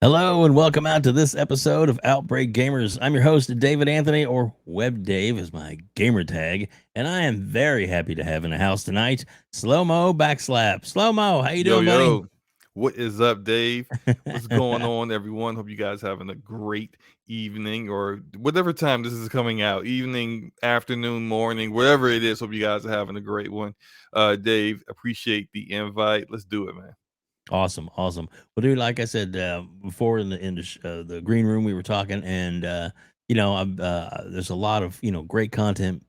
Hello and welcome out to this episode of Outbreak Gamers. I'm your host, David Anthony, or WebDave is my gamer tag, and I am very happy to have in the house tonight SloMoBackSlap. SloMo, how you Yo, doing, buddy? yo, what is up, Dave? What's going on, everyone? Hope you guys having a great evening or whatever time this is coming out, evening, afternoon, morning, whatever it is. Hope you guys are having a great one. Dave, appreciate the invite. Let's do it, man. Awesome. Well, dude, like I said before in the green room, we were talking, and there's a lot of great content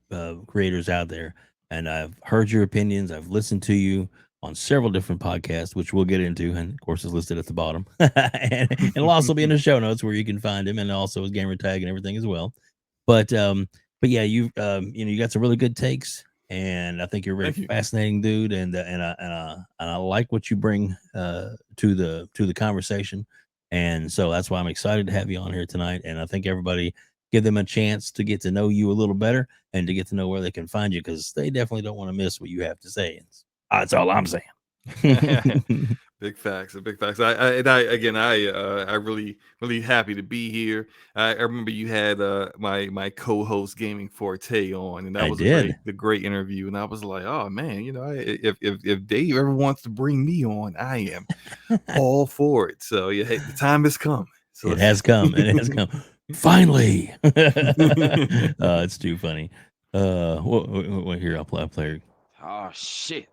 creators out there, and I've heard your opinions. I've listened to you on several different podcasts, which we'll get into, and of course, it's listed at the bottom, and it'll also be in the show notes where you can find him, and also his gamer tag and everything as well. But but yeah, you got some really good takes, and I think you're a very Thank you. fascinating dude, and I like what you bring to the conversation, and so that's why I'm excited to have you on here tonight. And I think everybody give them a chance to get to know you a little better and to get to know where they can find you because they definitely don't want to miss what you have to say. That's all I'm saying. Big facts, big facts. I really happy to be here. I remember you had my co-host Gaming Forte on, and that I was did. the great interview. And I was like, oh man, if Dave ever wants to bring me on, I am all for it. So yeah, hey, the time has come. So It let's. has come. It has come. Finally. It's too funny. Here, I'll play. Oh shit.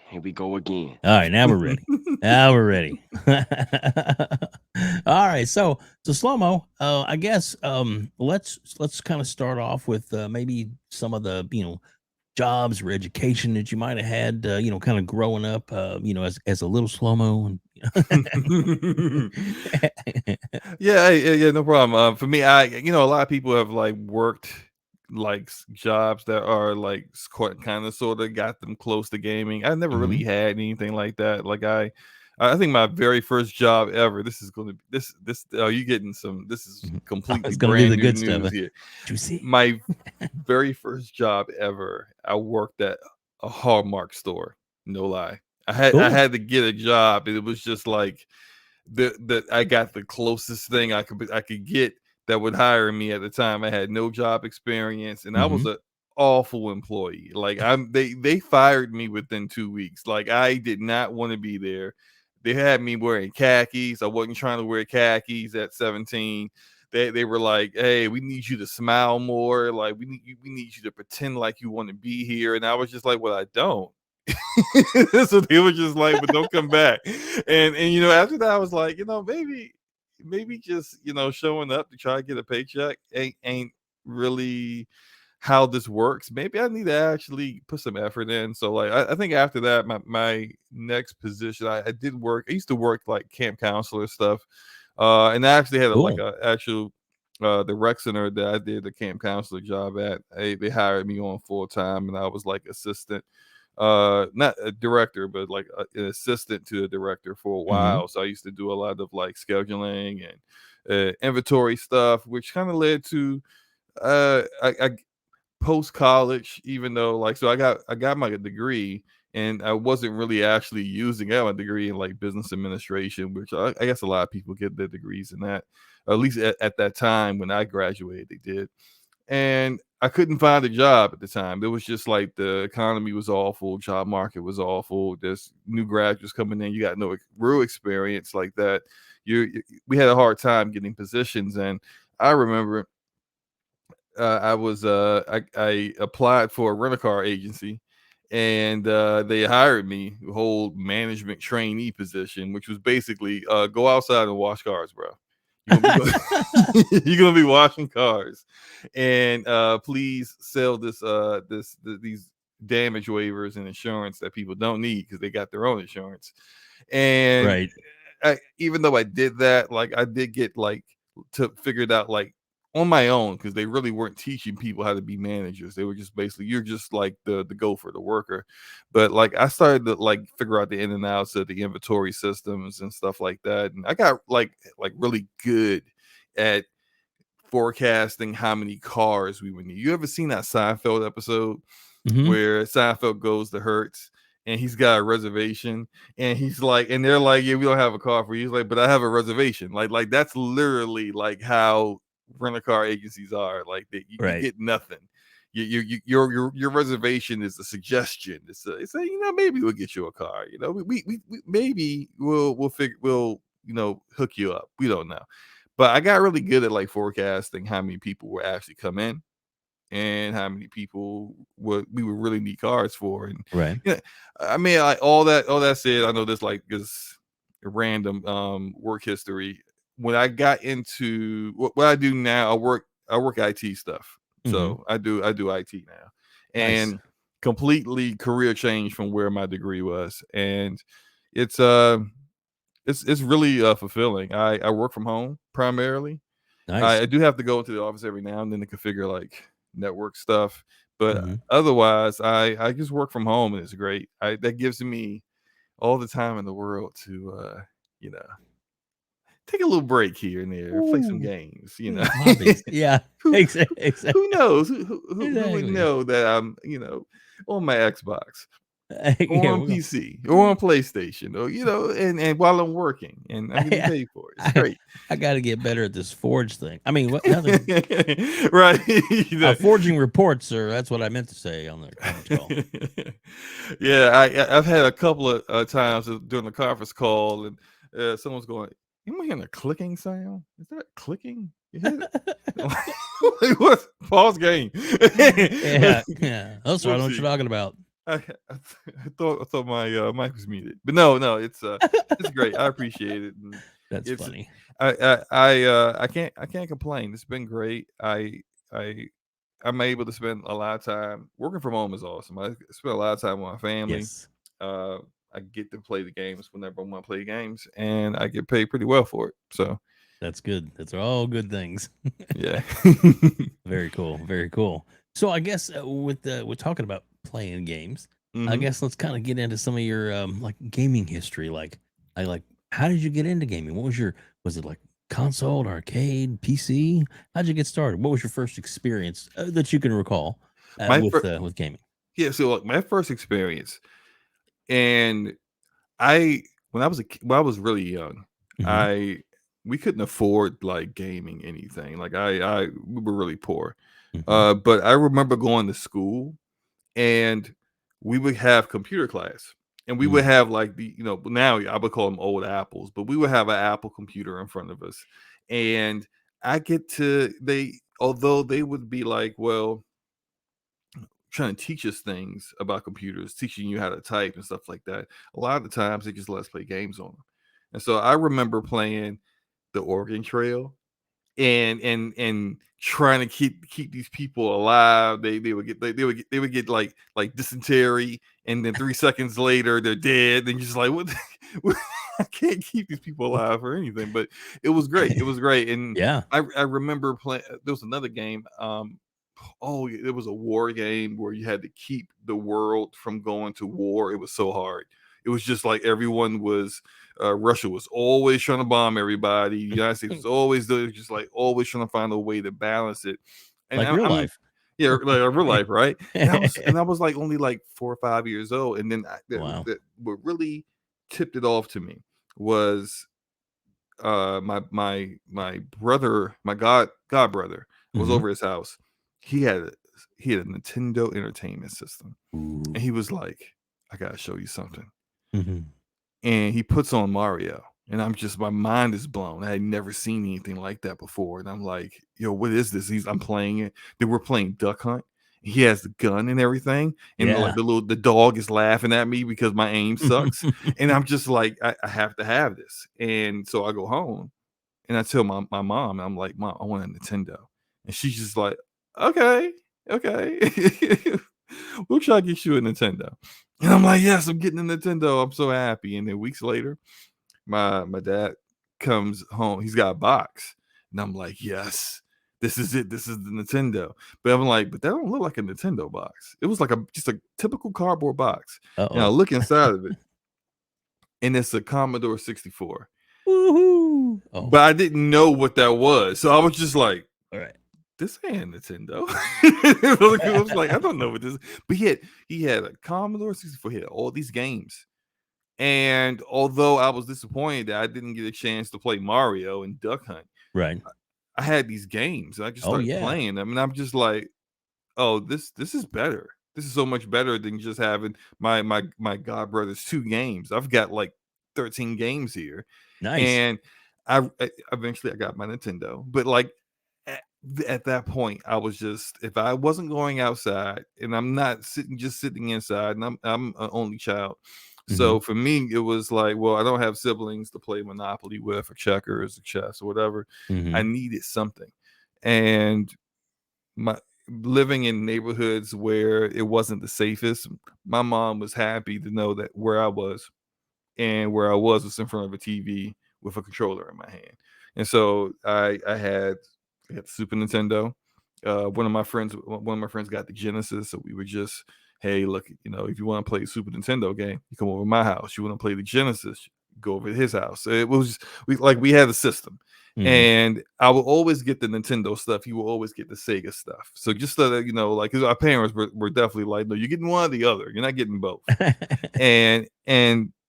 Here we go again. All right, now we're ready. Now we're ready. All right, so Slomo, I guess let's kind of start off with maybe some of the jobs or education that you might have had kind of growing up as a little Slomo. Yeah, no problem. For me, a lot of people have like worked like jobs that are like kind of sort of got them close to gaming. I never really Mhm. had anything like that. I think my very first job ever. This is going to this. Oh, you getting some? This is Mhm. completely It's gonna be brand the new good stuff. news here. Juicy. My very first job ever. I worked at a Hallmark store. No lie. I Cool. had to get a job, and it was just like the I got the closest thing I could get that would hire me at the time. I had no job experience, and I was Mhm. an awful employee. Like they fired me within 2 weeks. Like I did not want to be there. They had me wearing khakis. I wasn't trying to wear khakis at 17. They were like, hey, we need you to smile more. Like we need you to pretend like you want to be here. And I was just like, well, I don't. So they were just like, but don't come back. And after that, I was like, maybe just showing up to try to get a paycheck ain't really how this works. Maybe I need to actually put some effort in. So like I think after that, my next position, I did work. I used to work like camp counselor stuff. And I actually had like Cool. a actual the rec center that I did the camp counselor job at. They hired me on full time, and I was like assistant, not a director, but like an assistant to a director for a Mhm. while. So I used to do a lot of like scheduling and inventory stuff, which kind of led to I post college, even though like so I got my degree, and I wasn't really actually using my degree in like business administration, which I guess a lot of people get their degrees in that. At least at that time when I graduated, they did. And I couldn't find a job at the time. It was just like the economy was awful, job market was awful. There's new graduates coming in, you got no real experience like that. We had a hard time getting positions, and I remember I applied for a rental car agency, and they hired me to hold management trainee position, which was basically go outside and wash cars, bro. You're gonna be you're gonna be washing cars, and please sell these damage waivers and insurance that people don't need because they got their own insurance. And Right. even though I did that, like I did get like to figure it out like on my own because they really weren't teaching people how to be managers. They were just basically you're just like the gopher, the worker. But like I started to like figure out the in and outs of the inventory systems and stuff like that, and I got like really good at forecasting how many cars we would need. You ever seen that Seinfeld episode Mhm. where Seinfeld goes to Hertz and he's got a reservation, and he's like, and they're like, yeah, we don't have a car for you. He's like, but I have a reservation. Like that's literally like how rent-a-car agencies are. Like you Right. get nothing. Your reservation is a suggestion. It's a maybe we'll get you a car. We maybe we'll hook you up. We don't know. But I got really good at like forecasting how many people will actually come in and how many people we would really need cars for. And right. I mean, like all that said, I know this like is random work history. When I got into what I do now, I work IT stuff. So I do IT now. And Nice. completely career change from where my degree was. And it's really fulfilling. I work from home primarily. Nice. I do have to go into the office every now and then to configure like network stuff, but Mhm. otherwise I just work from home, and it's great. That gives me all the time in the world to take a little break here and there, play some Ooh. games. Hobbies. Yeah. who, Exactly. who knows who would Exactly. know that I'm on my Xbox or Yeah, on we're gonna, PC or on PlayStation, or and while I'm working and I'm getting paid for it. It's great. I got to get better at this Forge thing. I mean, what nothing. Right. Forging reports, sir. That's what I meant to say on the conference call. Yeah, I've had a couple of times during the conference call, and someone's going, "Am I hearing a clicking sound? Is that clicking? You hear it?" Like, what? Pause game. Yeah. Oh, sorry, I know what Whoopsie. you're talking about. I thought my mic was muted, but no, it's great. I appreciate it. And That's it's funny. I can't complain. It's been great. I'm able to spend a lot of time working from home is awesome. I spend a lot of time with my family. Yes. I get to play the games whenever I want to play games, and I get paid pretty well for it. So That's good. That's all good things. yeah. Very cool. Very cool. So I guess with we're talking about playing games. I guess let's kind of get into some of your like gaming history. Like how did you get into gaming? Was it like console, arcade, PC? How'd you get started? What was your first experience that you can recall My with gaming? Yeah, so like my first experience, and when I was really young, Mhm. we couldn't afford like gaming anything. Like we were really poor. Mhm. But I remember going to school, and we would have computer class, and we would Mm. have like now I would call them old apples, but we would have an Apple computer in front of us, and although they would be like, well, trying to teach us things about computers, teaching you how to type and stuff like that. A lot of the times they just let us play games on them. And so I remember playing the Oregon Trail and trying to keep these people alive. They would get like dysentery, and then 3 seconds later they're dead. And you're just like, what? I can't keep these people alive or anything. But it was great. It was great. And Yeah. I remember playing. There was another game. It was a war game where you had to keep the world from going to war. It was so hard. It was just like everyone was. Russia was always trying to bomb everybody. The United States was always just like always trying to find a way to balance it. And Like real I'm life. yeah, like real life, right? And I was like only like 4 or 5 years old. And then Wow. what really tipped it off to me was my brother, my god brother was Mhm. over his house. He had a Nintendo Entertainment System, and Ooh. he was like, "I gotta show you something." Mhm. And he puts on Mario, and my mind is blown. I had never seen anything like that before, and I'm like, "Yo, what is this?" I'm playing it. Then we're playing Duck Hunt. He has the gun and everything, and like Yeah. the dog is laughing at me because my aim sucks, and I'm just like, I have to have this. And so I go home, and I tell my mom, I'm like, "Mom, I want a Nintendo," and she's just like, "Okay, okay." We'll try to get you a Nintendo. And I'm like, yes, I'm getting a Nintendo. I'm so happy. And then weeks later, my dad comes home. He's got a box. And I'm like, yes, this is it. This is the Nintendo. But I'm like, but that don't look like a Nintendo box. It was like just a typical cardboard box. And I Uh-oh. look inside of it, and it's a Commodore 64. Woohoo. Oh, But I didn't know what that was. So I was just like, all right. this ain't Nintendo. I was like, I don't know what this is. But he had a Commodore 64, he had all these games. And although I was disappointed that I didn't get a chance to play Mario and Duck Hunt, Right. I had these games. And I just Oh started yeah. playing them, and I'm just like, oh, this is better. This is so much better than just having my God Brothers 2 games. I've got like 13 games here. Nice. And I eventually I got my Nintendo. But like at that point, I was just, if I wasn't going outside, and I'm not sitting inside, and I'm an only child. So for me, it was like, well, I don't have siblings to play Monopoly with, or checkers, or chess, or whatever. I needed something. And my living in neighborhoods where it wasn't the safest, my mom was happy to know that where I was was in front of a TV with a controller in my hand. And so I had the Super Nintendo. One of my friends got the Genesis, so we were just, hey, look, if you want to play a Super Nintendo game, you come over to my house. You want to play the Genesis, go over to his house. So it was we had a system. And I will always get the Nintendo stuff. He will always get the Sega stuff. So just so that, like, 'cause our parents were definitely like, no, you're getting one or the other. You're not getting both.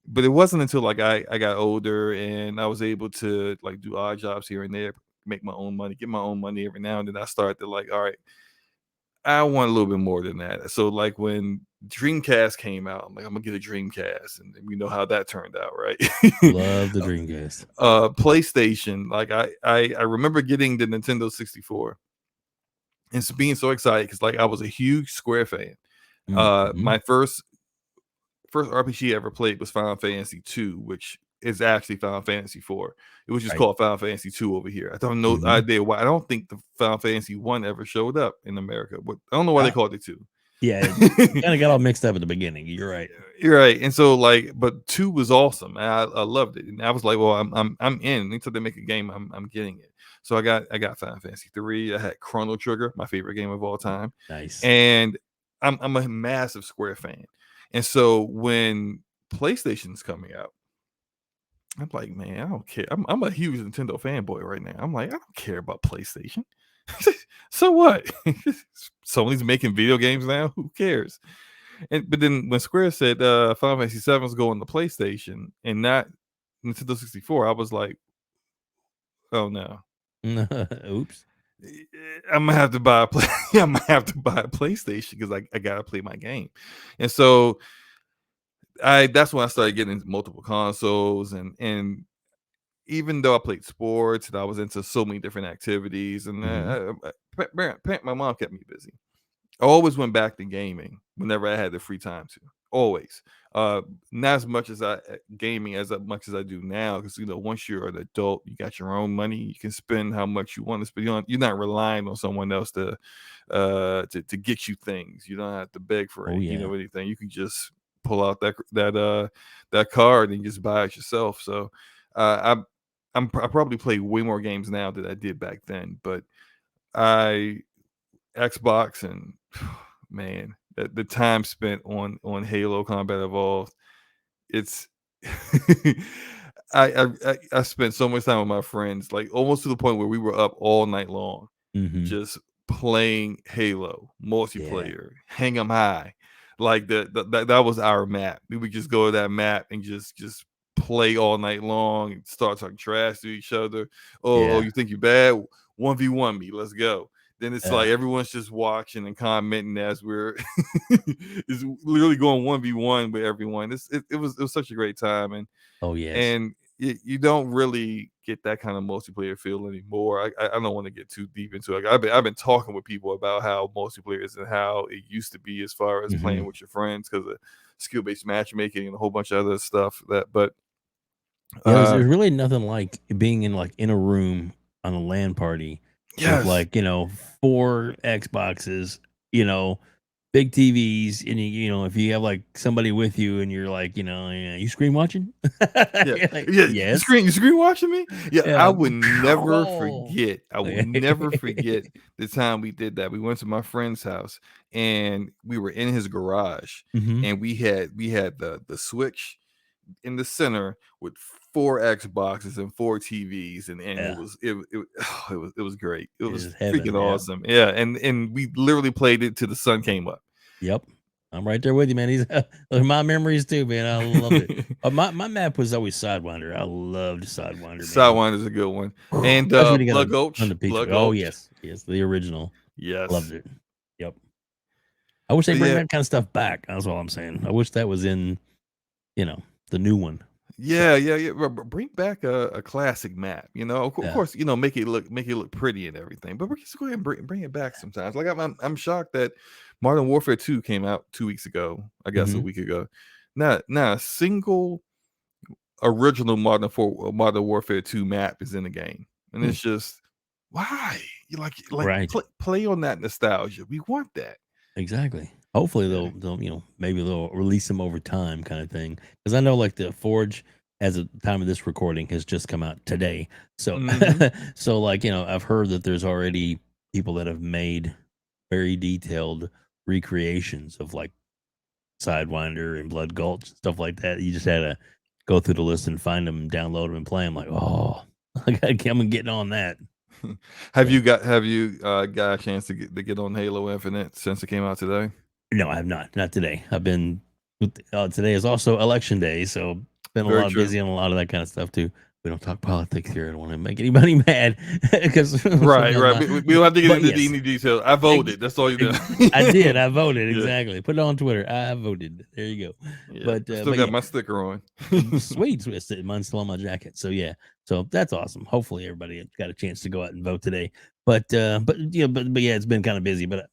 But it wasn't until like I got older and I was able to like do odd jobs here and there, make my own money, get my own money every now and then. I started to like, all right, I want a little bit more than that. So like when Dreamcast came out, I'm like, I'm gonna get a Dreamcast, and we know how that turned out, right? Love the Dreamcast. PlayStation, like I remember getting the Nintendo 64 and being so excited because like I was a huge Square fan. My first RPG I ever played was Final Fantasy 2, which is actually Final Fantasy 4. It was just Right. called Final Fantasy 2 over here. I don't know idea why. I don't think the Final Fantasy 1 ever showed up in America. But I don't know why they called it 2. Yeah, kind of got all mixed up at the beginning. You're right. You're right. And so like, but 2 was awesome. I loved it. And I was like, well, I'm in. Until they make a game, I'm getting it. So I got Final Fantasy 3. I had Chrono Trigger, my favorite game of all time. Nice. And I'm a massive Square fan. And so when PlayStation's coming out, I'm like, man, I don't care. I'm a huge Nintendo fanboy right now. I'm like, I don't care about PlayStation. So what? Sony's making video games now. Who cares? But then when Square said Final Fantasy 7 was going to PlayStation and not Nintendo 64, I was like, oh no. Oops. I'm gonna have to buy a I'm gonna have to buy a PlayStation because I gotta play my game. And so that's when I started getting into multiple consoles, and even though I played sports and I was into so many different activities, and my mom kept me busy. I always went back to gaming whenever I had the free time to. Always. Not as much as gaming as much as I do now, because once you're an adult, you got your own money. You can spend how much you want to spend. You're not relying on someone else to get you things. You don't have to beg for anything. You can just pull out that card and just buy it yourself. So I probably play way more games now than I did back then, but Xbox, and man, the time spent on Halo Combat Evolved, it's I spent so much time with my friends, like almost to the point where we were up all night long, just playing Halo multiplayer, hang 'em high. Like that was our map. We would just go to that map and just play all night long and start talking trash to each other. Oh, you think you're bad? 1v1 me, let's go. Then it's like everyone's just watching and commenting as we're is literally going 1v1 with everyone. It was such a great time. And and you don't really get that kind of multiplayer feel anymore. I don't want to get too deep into it. I've been talking with people about how multiplayer is and how it used to be as far as playing with your friends because of skill-based matchmaking and a whole bunch of other stuff. But there's really nothing like being in a room on a LAN party with like 4 Xboxes, big TVs, and if you have like somebody with you and you're like, you screen watching? Like, yes. You screen watching me? I would never forget. I will never forget the time we did that. We went to my friend's house and we were in his garage, and we had the switch in the center with 4 Xboxes and 4 TVs, and Yeah. it was great. It was Heaven, freaking yeah. awesome. Yeah, and we literally played it till the sun came up. Yep. I'm right there with you, man. These are my memories too, man. I loved it. My map was always Sidewinder. I loved Sidewinder, man. Sidewinder's a good one. And Especially when you got Blood a Gulch. ton of pizza. Blood Oh Gulch. yes, the original. Yes. Loved it. Yep. I wish they But bring yeah. that kind of stuff back. That's all I'm saying. I wish that was in, the new one. Yeah. Bring back a classic map. Of Yeah. course, make it look pretty and everything. But we're just go ahead and bring it back sometimes. Like I'm shocked that Modern Warfare 2 came out 2 weeks ago. I guess a week ago. Not a single original Modern Warfare 2 map is in the game, and it's just why you like Right. play on that nostalgia. We want that. Exactly. Hopefully they'll maybe they'll release them over time, kind of thing. Because I know like the Forge, as of the time of this recording, has just come out today. So so like I've heard that there's already people that have made very detailed recreations of like Sidewinder and Blood Gulch stuff like that. You just had to go through the list and find them, download them, and play them. Like, oh, I'm getting on that. Have you got a chance to get on Halo Infinite since it came out today? No, I have not. Not today. I've been. Today is also election day, so been Very a lot true. busy on a lot of that kind of stuff too. We don't talk politics here. I don't want to make anybody mad because right. We don't have to get into yes. any details. I voted. That's all you do. I did. I voted. Yeah. Exactly. Put it on Twitter. I voted. There you go. Yeah. But still got my sticker on. Sweet. Mine's still on my jacket. So yeah. So that's awesome. Hopefully everybody got a chance to go out and vote today. But yeah, it's been kind of busy. But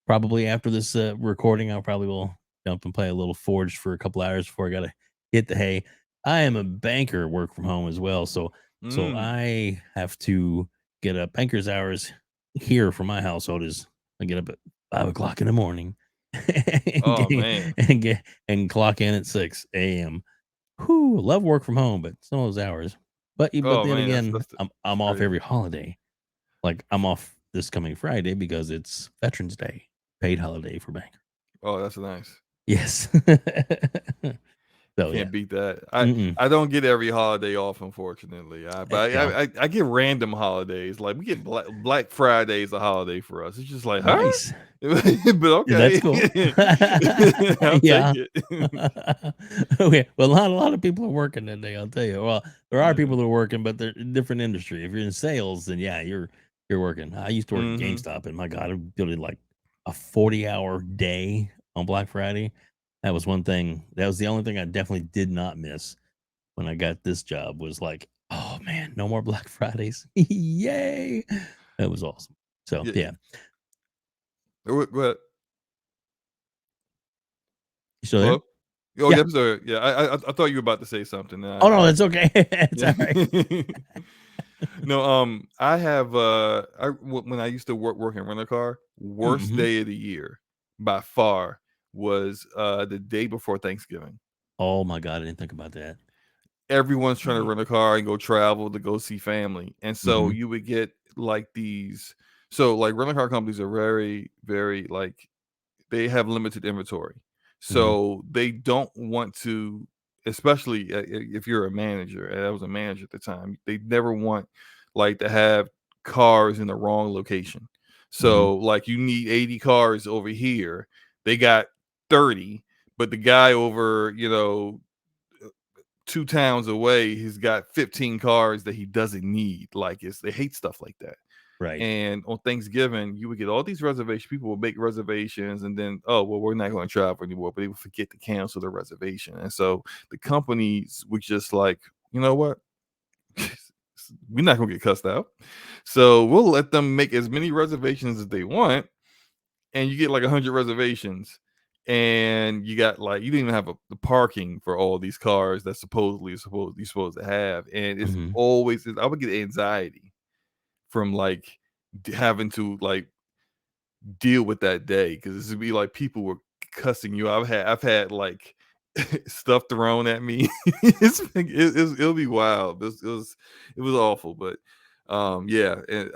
probably after this recording, I'll probably will jump and play a little Forge for a couple hours before I gotta hit the hay. I am a banker, work from home as well, so I have to get up. Banker's hours here for my household is I get up at 5:00 in the morning and clock in at 6 a.m. Whew, love work from home, but some of those hours. But then again, I'm off every holiday. Like I'm off this coming Friday because it's Veterans Day, paid holiday for banker. Oh, that's nice. Yes. So, Can't beat that. I don't get every holiday off, unfortunately. But I get random holidays. Like we get Black Friday is a holiday for us. It's just like, huh? Nice. But okay, Yeah, that's cool. I'll Yeah. take it. Okay. Well, not a lot of people are working that day. I'll tell you. Well, there are people that are working, but they're in different industry. If you're in sales, then yeah, you're working. I used to work at GameStop, and my God, I built like a 40-hour day on Black Friday. That was one thing. That was the only thing I definitely did not miss when I got this job. Was like, oh man, no more Black Fridays! Yay! That was awesome. So yeah. What? You still there? Oh, yeah. Yeah, I thought you were about to say something. Oh no, that's okay. It's all right. No, I have when I used to work in rental car, worst day of the year by far was the day before Thanksgiving. Oh my God, I didn't think about that. Everyone's trying to rent a car and go travel to go see family, and so you would get like these. So like rental car companies are very, very like they have limited inventory, so they don't want to, especially if you're a manager. And I was a manager at the time. They never want like to have cars in the wrong location. So like you need 80 cars over here. They got 30, but the guy over 2 towns away, he's got 15 cars that he doesn't need. Like they hate stuff like that. Right. And on Thanksgiving, you would get all these reservations. People would make reservations, and then we're not going to travel anymore. But they would forget to cancel the reservation, and so the companies would just like, you know what, we're not going to get cussed out, so we'll let them make as many reservations as they want, and you get like 100 reservations. And you got like you didn't even have the parking for all these cars that you're supposed to have, and it's always I would get anxiety from like having to like deal with that day because it would be like people were cussing you. I've had like stuff thrown at me. It'll be wild. It was awful, but yeah, and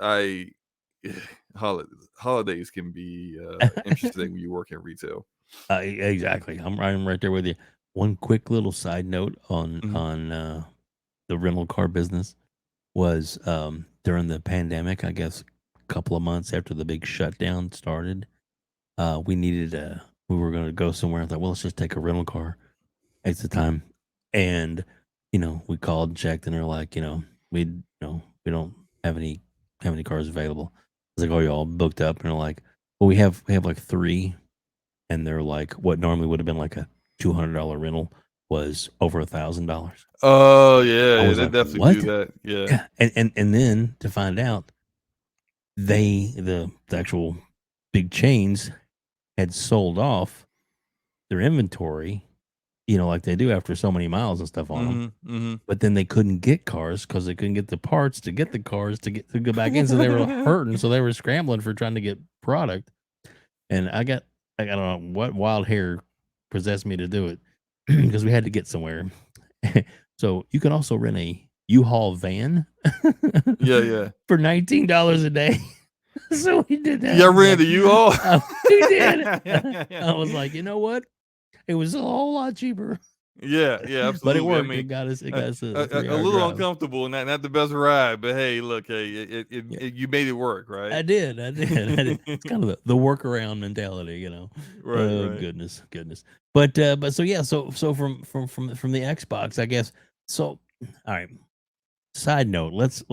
holidays can be interesting when you work in retail. Exactly. I'm right there with you. One quick little side note on the rental car business was during the pandemic. I guess a couple of months after the big shutdown started, we were going to go somewhere. I thought, well, let's just take a rental car at the time, and we called and checked, and they're like, we don't have any cars available. I was like, oh, y'all booked up, and they're like, well, we have like three, and they're like, what normally would have been like a $200 rental was over $1,000. Oh I yeah, was they like, definitely what? do that. Yeah. Yeah, and then to find out, the actual big chains had sold off their inventory, like they do after so many miles and stuff on them. Mm-hmm. But then they couldn't get cars because they couldn't get the parts to get the cars to go back in. So they were hurting. So they were scrambling for trying to get product. And I don't know what wild hair possessed me to do it because we had to get somewhere. So you can also rent a U-Haul van Yeah. for $19 a day. So we did that. Y'all ran the U-Haul? We did. I was like, you know what? It was a whole lot cheaper. Yeah, absolutely. But it worked. I mean, it got us a a 3-hour little drive. uncomfortable, not the best ride, but hey, look, hey, you made it work, right? I did. It's kind of the workaround mentality, Right, Oh, right. goodness. But so yeah, so from the Xbox, I guess. So, all right. Side note, let's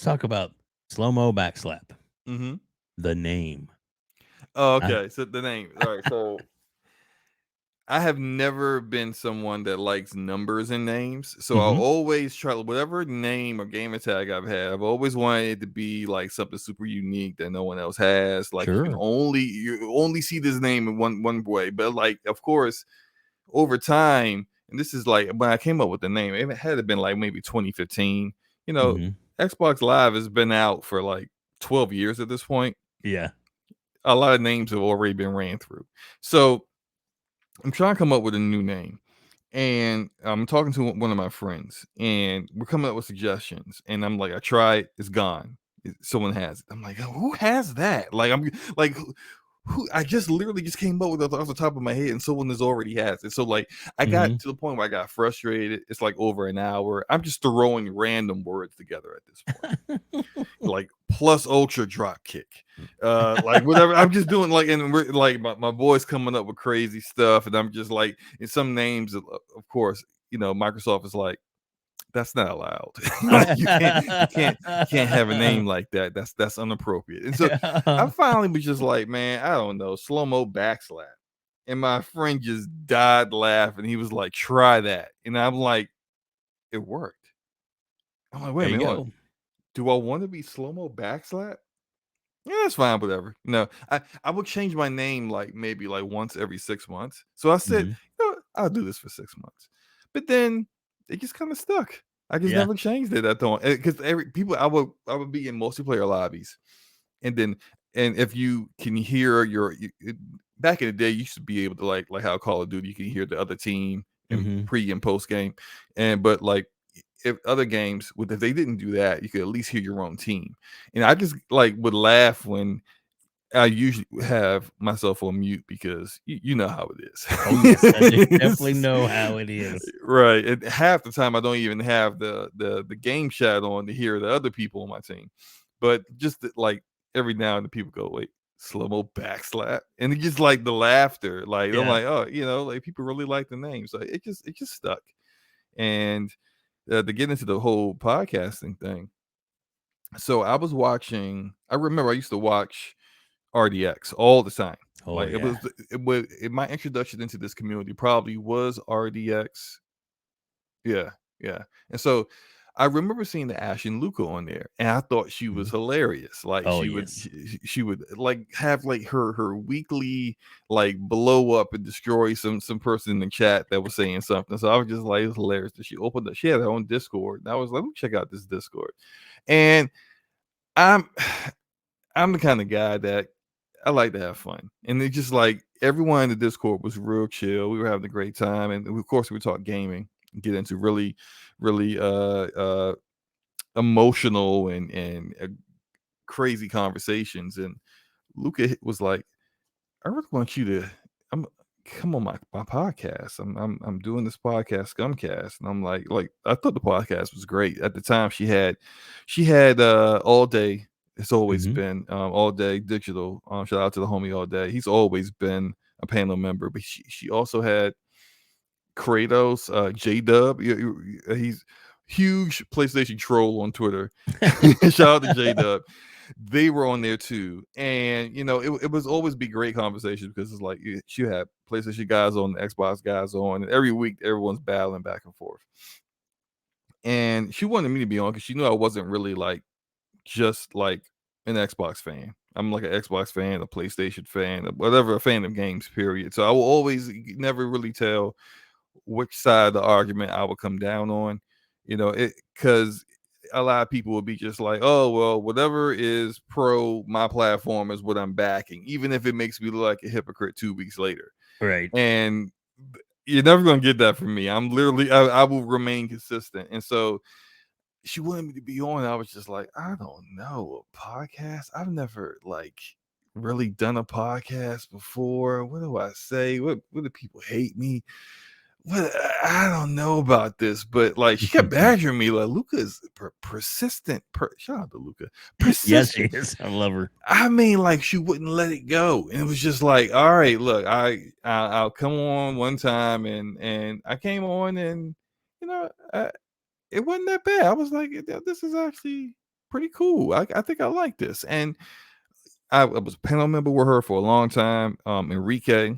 talk about SloMoBackSlap. Mm-hmm. The name. Oh, okay. So the name. All right. So I have never been someone that likes numbers and names. So I'll always try whatever name or gamer tag I've had. I've always wanted it to be like something super unique that no one else has. Like you only see this name in one way. But like, of course, over time, and this is like when I came up with the name, it had been like maybe 2015. Xbox Live has been out for like 12 years at this point. Yeah. A lot of names have already been ran through. So I'm trying to come up with a new name. And I'm talking to one of my friends, and we're coming up with suggestions. And I'm like, I tried, it's gone. Someone has it. I'm like, who has that? Like, I'm like, who? I just literally just came up with it off the top of my head, and someone has already has it. So like, I got to the point where I got frustrated. It's like over an hour. I'm just throwing random words together at this point, like plus ultra drop kick, like whatever. I'm just doing like, and we're like my boy's coming up with crazy stuff, and I'm just like, in some names, of course, Microsoft is like, that's not allowed. Like, you can't have a name like that. That's inappropriate. And so I finally was just like, man, I don't know, SloMoBackSlap. And my friend just died laughing. He was like, try that. And I'm like, it worked. I'm like, wait a minute, do I want to be SloMoBackSlap? Yeah, that's fine, whatever. I would change my name like maybe like once every 6 months. So I said, I'll do this for 6 months. But then it just kind of stuck. I just never changed it. I don't, because I would be in multiplayer lobbies, and if you can hear back in the day, you used to be able to like how Call of Duty, you can hear the other team in pre and post game, but like if other games if they didn't do that, you could at least hear your own team. And I just like would laugh when I usually have myself on mute because you know how it is. Oh yes, I definitely know how it is. Right. And half the time I don't even have the game chat on to hear the other people on my team. But just like every now and then people go, wait, SloMoBackSlap. And it's just like the laughter. Like I'm like, oh, like people really like the name. So it just stuck. And to get into the whole podcasting thing. So I remember I used to watch RDX all the time. Oh, like yeah. it was my introduction into this community probably was RDX. Yeah. And so I remember seeing the Ashen Luca on there, and I thought she was hilarious. Like she would like have like her weekly like blow up and destroy some person in the chat that was saying something. So I was just like, it was hilarious that she had her own Discord, and I was like, let me check out this Discord. And I'm the kind of guy that I like to have fun. And it's just like everyone in the Discord was real chill. We were having a great time. And of course we talk gaming, get into really, really emotional and crazy conversations. And Luca was like, I really want you to come on my podcast. I'm doing this podcast, Scumcast, and I'm like I thought the podcast was great at the time. She had All Day. It's always Mhm. been All Day Digital. Shout out to the homie All Day. He's always been a panel member, but she also had Kratos, J Dub. He's huge PlayStation troll on Twitter. Shout out to J Dub. They were on there too, and it was always be great conversations because it's like you had PlayStation guys on, the Xbox guys on, and every week everyone's battling back and forth. And she wanted me to be on because she knew I wasn't really like just like an Xbox fan. I'm like an Xbox fan, a PlayStation fan, whatever, a fan of games, period. So I will always never really tell which side of the argument I would come down on, it because a lot of people would be just like, oh well, whatever is pro my platform is what I'm backing, even if it makes me look like a hypocrite 2 weeks later. Right. And you're never gonna get that from me. I'm literally I will remain consistent. And so she wanted me to be on. I was just like, I don't know, a podcast. I've never like really done a podcast before. What do I say? What do people hate me? What, I don't know about this, but like she kept badgering me. Like Luca's persistent. Shout out to Luca. Yes, she Persistent. is. I love her. I mean, like she wouldn't let it go, and it was just like, all right, look, I'll come on one time, and I came on, and it wasn't that bad. I was like, this is actually pretty cool. I think I like this, and I was a panel member with her for a long time. Enrique,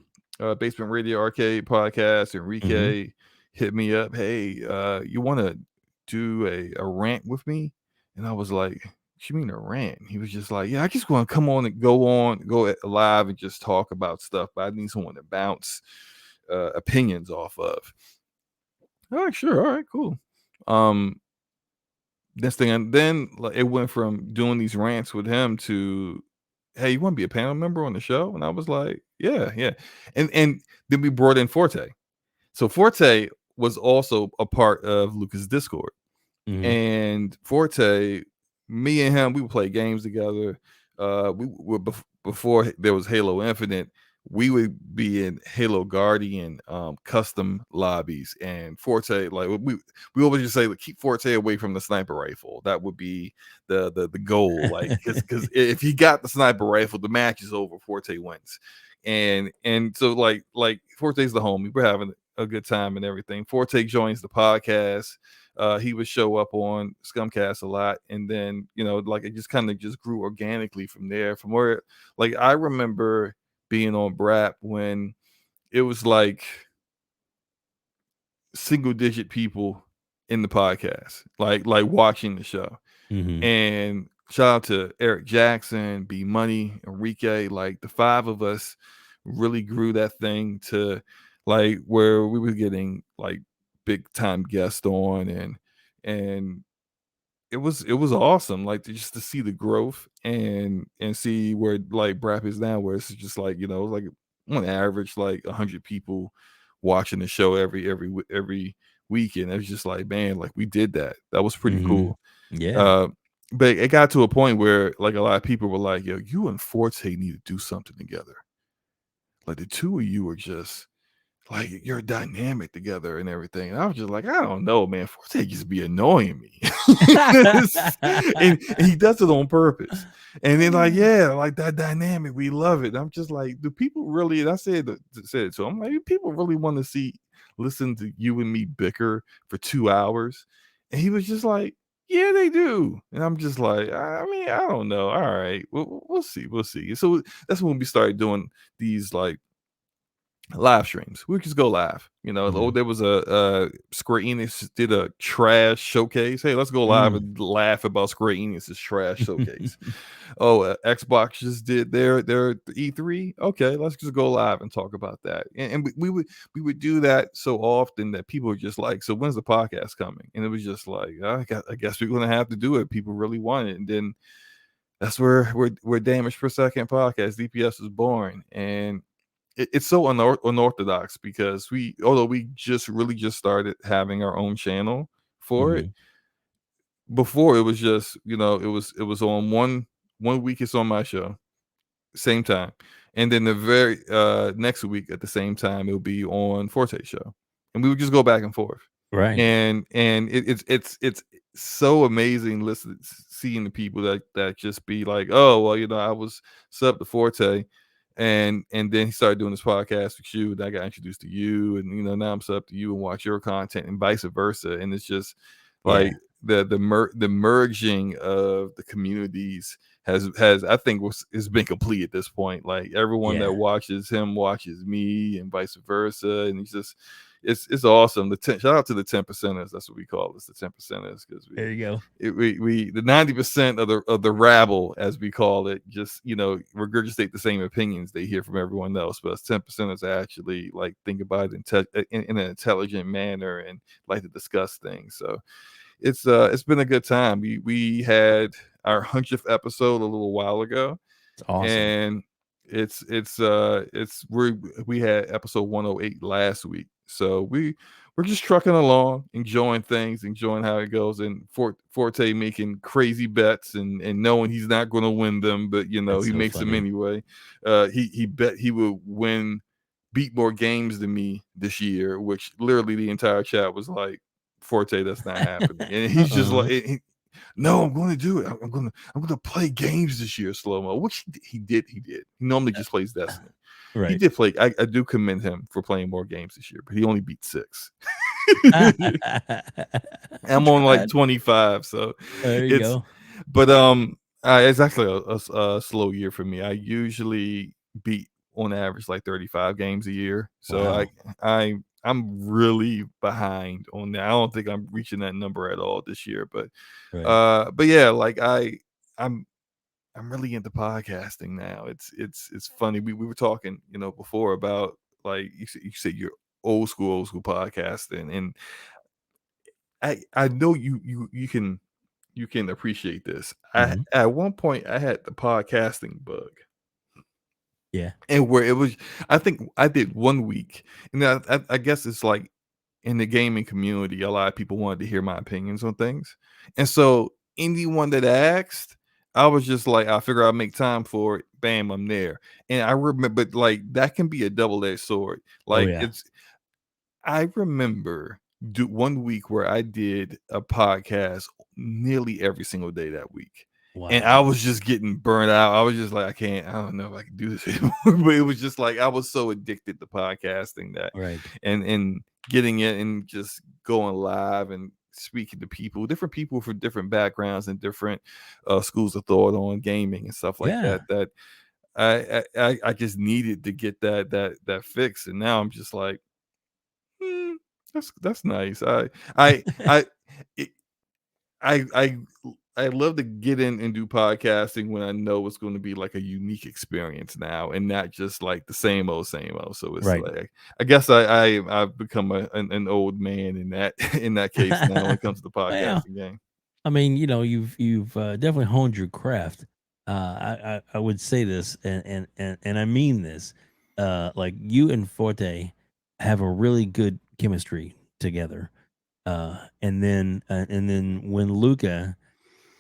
Basement Radio Arcade Podcast. Enrique hit me up. Hey, you want to do a rant with me? And I was like, what you mean a rant? He was just like, yeah, I just want to come on and go live and just talk about stuff, but I need someone to bounce opinions off of. All right, sure. All right, cool. This thing, and then like, it went from doing these rants with him to, hey, you want to be a panel member on the show? And I was like, yeah. And then we brought in Forte. So Forte was also a part of Lucas' Discord. And Forte, me and him, we would play games together. We were before there was Halo Infinite. We would be in Halo Guardian custom lobbies, and Forte, like we always just say, like, keep Forte away from the sniper rifle. That would be the goal, like because if he got the sniper rifle, the match is over. Forte wins, and so like Forte's the homie. We're having a good time and everything. Forte joins the podcast. He would show up on Scumcast a lot, and then like it just kind of just grew organically from there. From where, like, I remember being on BRAP when it was like single digit people in the podcast, like watching the show. And shout out to Eric Jackson, B Money, Enrique. Like the five of us really grew that thing to like where we were getting like big time guests on, and it was awesome, like just to see the growth and see where like BRAP is now, where it's just like like on average like 100 people watching the show every weekend. It was just like, man, like we did that. That was pretty cool. Yeah. But it got to a point where like a lot of people were like, yo, you and Forte need to do something together. Like the two of you are just like you're dynamic together and everything. And I was just like, I don't know, man. Forte just be annoying me. and he does it on purpose. And then like, yeah, like that dynamic, we love it. I'm just like, do people really, and I said it to him, like, do people really want to listen to you and me bicker for 2 hours? And he was just like, yeah, they do. And I'm just like, I mean, I don't know. All right, we'll see. So that's when we started doing these like live streams. We just go live. There was a Square Enix did a trash showcase. Hey, let's go live and laugh about Square Enix's trash showcase. Xbox just did their E3. Okay, let's just go live and talk about that. And we would do that so often that people were just like, so when's the podcast coming? And it was just like, I guess we're gonna have to do it. People really want it. And then that's where Damage Per Second podcast, DPS, was born. And it's so unorthodox because although we just started having our own channel for it. Before it was just, it was on one week it's on my show, same time. And then the very next week at the same time, it'll be on Forte show, and we would just go back and forth. Right. And it's so amazing listening, seeing the people that just be like, oh well, I was sub to Forte, and then he started doing this podcast with you, and I got introduced to you, and now I'm sub to you and watch your content, and vice versa. And it's just like Yeah. the merging of the communities has I think has been complete at this point. Like everyone that Yeah. watches him watches me, and vice versa, and it's awesome. Shout out to the 10%ers. That's what we call us, the 10%ers, because There you go. we the 90% of the rabble, as we call it, just regurgitate the same opinions they hear from everyone else. But 10%ers actually like think about it in an intelligent manner and like to discuss things. So it's been a good time. We had our 100th episode a little while ago, It's awesome. and we had episode 108 last week. So we're just trucking along, enjoying things, enjoying how it goes, and Forte making crazy bets and knowing he's not going to win them, but That's he so makes them funny. anyway. He bet he would beat more games than me this year, which literally the entire chat was like, Forte, that's not happening. And he's just like, no, I'm going to do it. I'm going to play games this year, SloMo, which he did. He normally just plays Destiny. He Right. did play. I do commend him for playing more games this year, but he only beat 6. I'm on like 25, so There you it's. go. But it's actually a slow year for me. I usually beat on average like 35 games a year, so Wow. I'm really behind on that. I don't think I'm reaching that number at all this year, but Right. yeah, like I'm really into podcasting now. It's funny. We were talking, before about like you said you're old school podcasting, and I know you can appreciate this. Mhm. At one point I had the podcasting bug, Yeah. and where it was, I think I did 1 week, and I guess it's like in the gaming community, a lot of people wanted to hear my opinions on things. And so anyone that asked, I was just like, I figure I'll make time for it. Bam, I'm there. And I remember, but like that can be a double-edged sword. Oh Like yeah. I remember 1 week where I did a podcast nearly every single day that week. And I Wow. was just getting burnt out. I was just like, I don't know if I can do this anymore. But it was just like I was so addicted to podcasting that Right. and getting it and just going live and speaking to different people from different backgrounds and different schools of thought on gaming and stuff like Yeah. that. I just needed to get that fix, and now I'm just like, "Hmm, that's nice. I I it, I I love to get in and do podcasting when I know it's going to be like a unique experience now, and not just like the same old same old. So it's Right. like I guess I've become an old man in that in that case now when it comes to the Well, podcasting game. I mean, you've definitely honed your craft. I would say this, and I mean this. Like you and Forte have a really good chemistry together. And then when Luca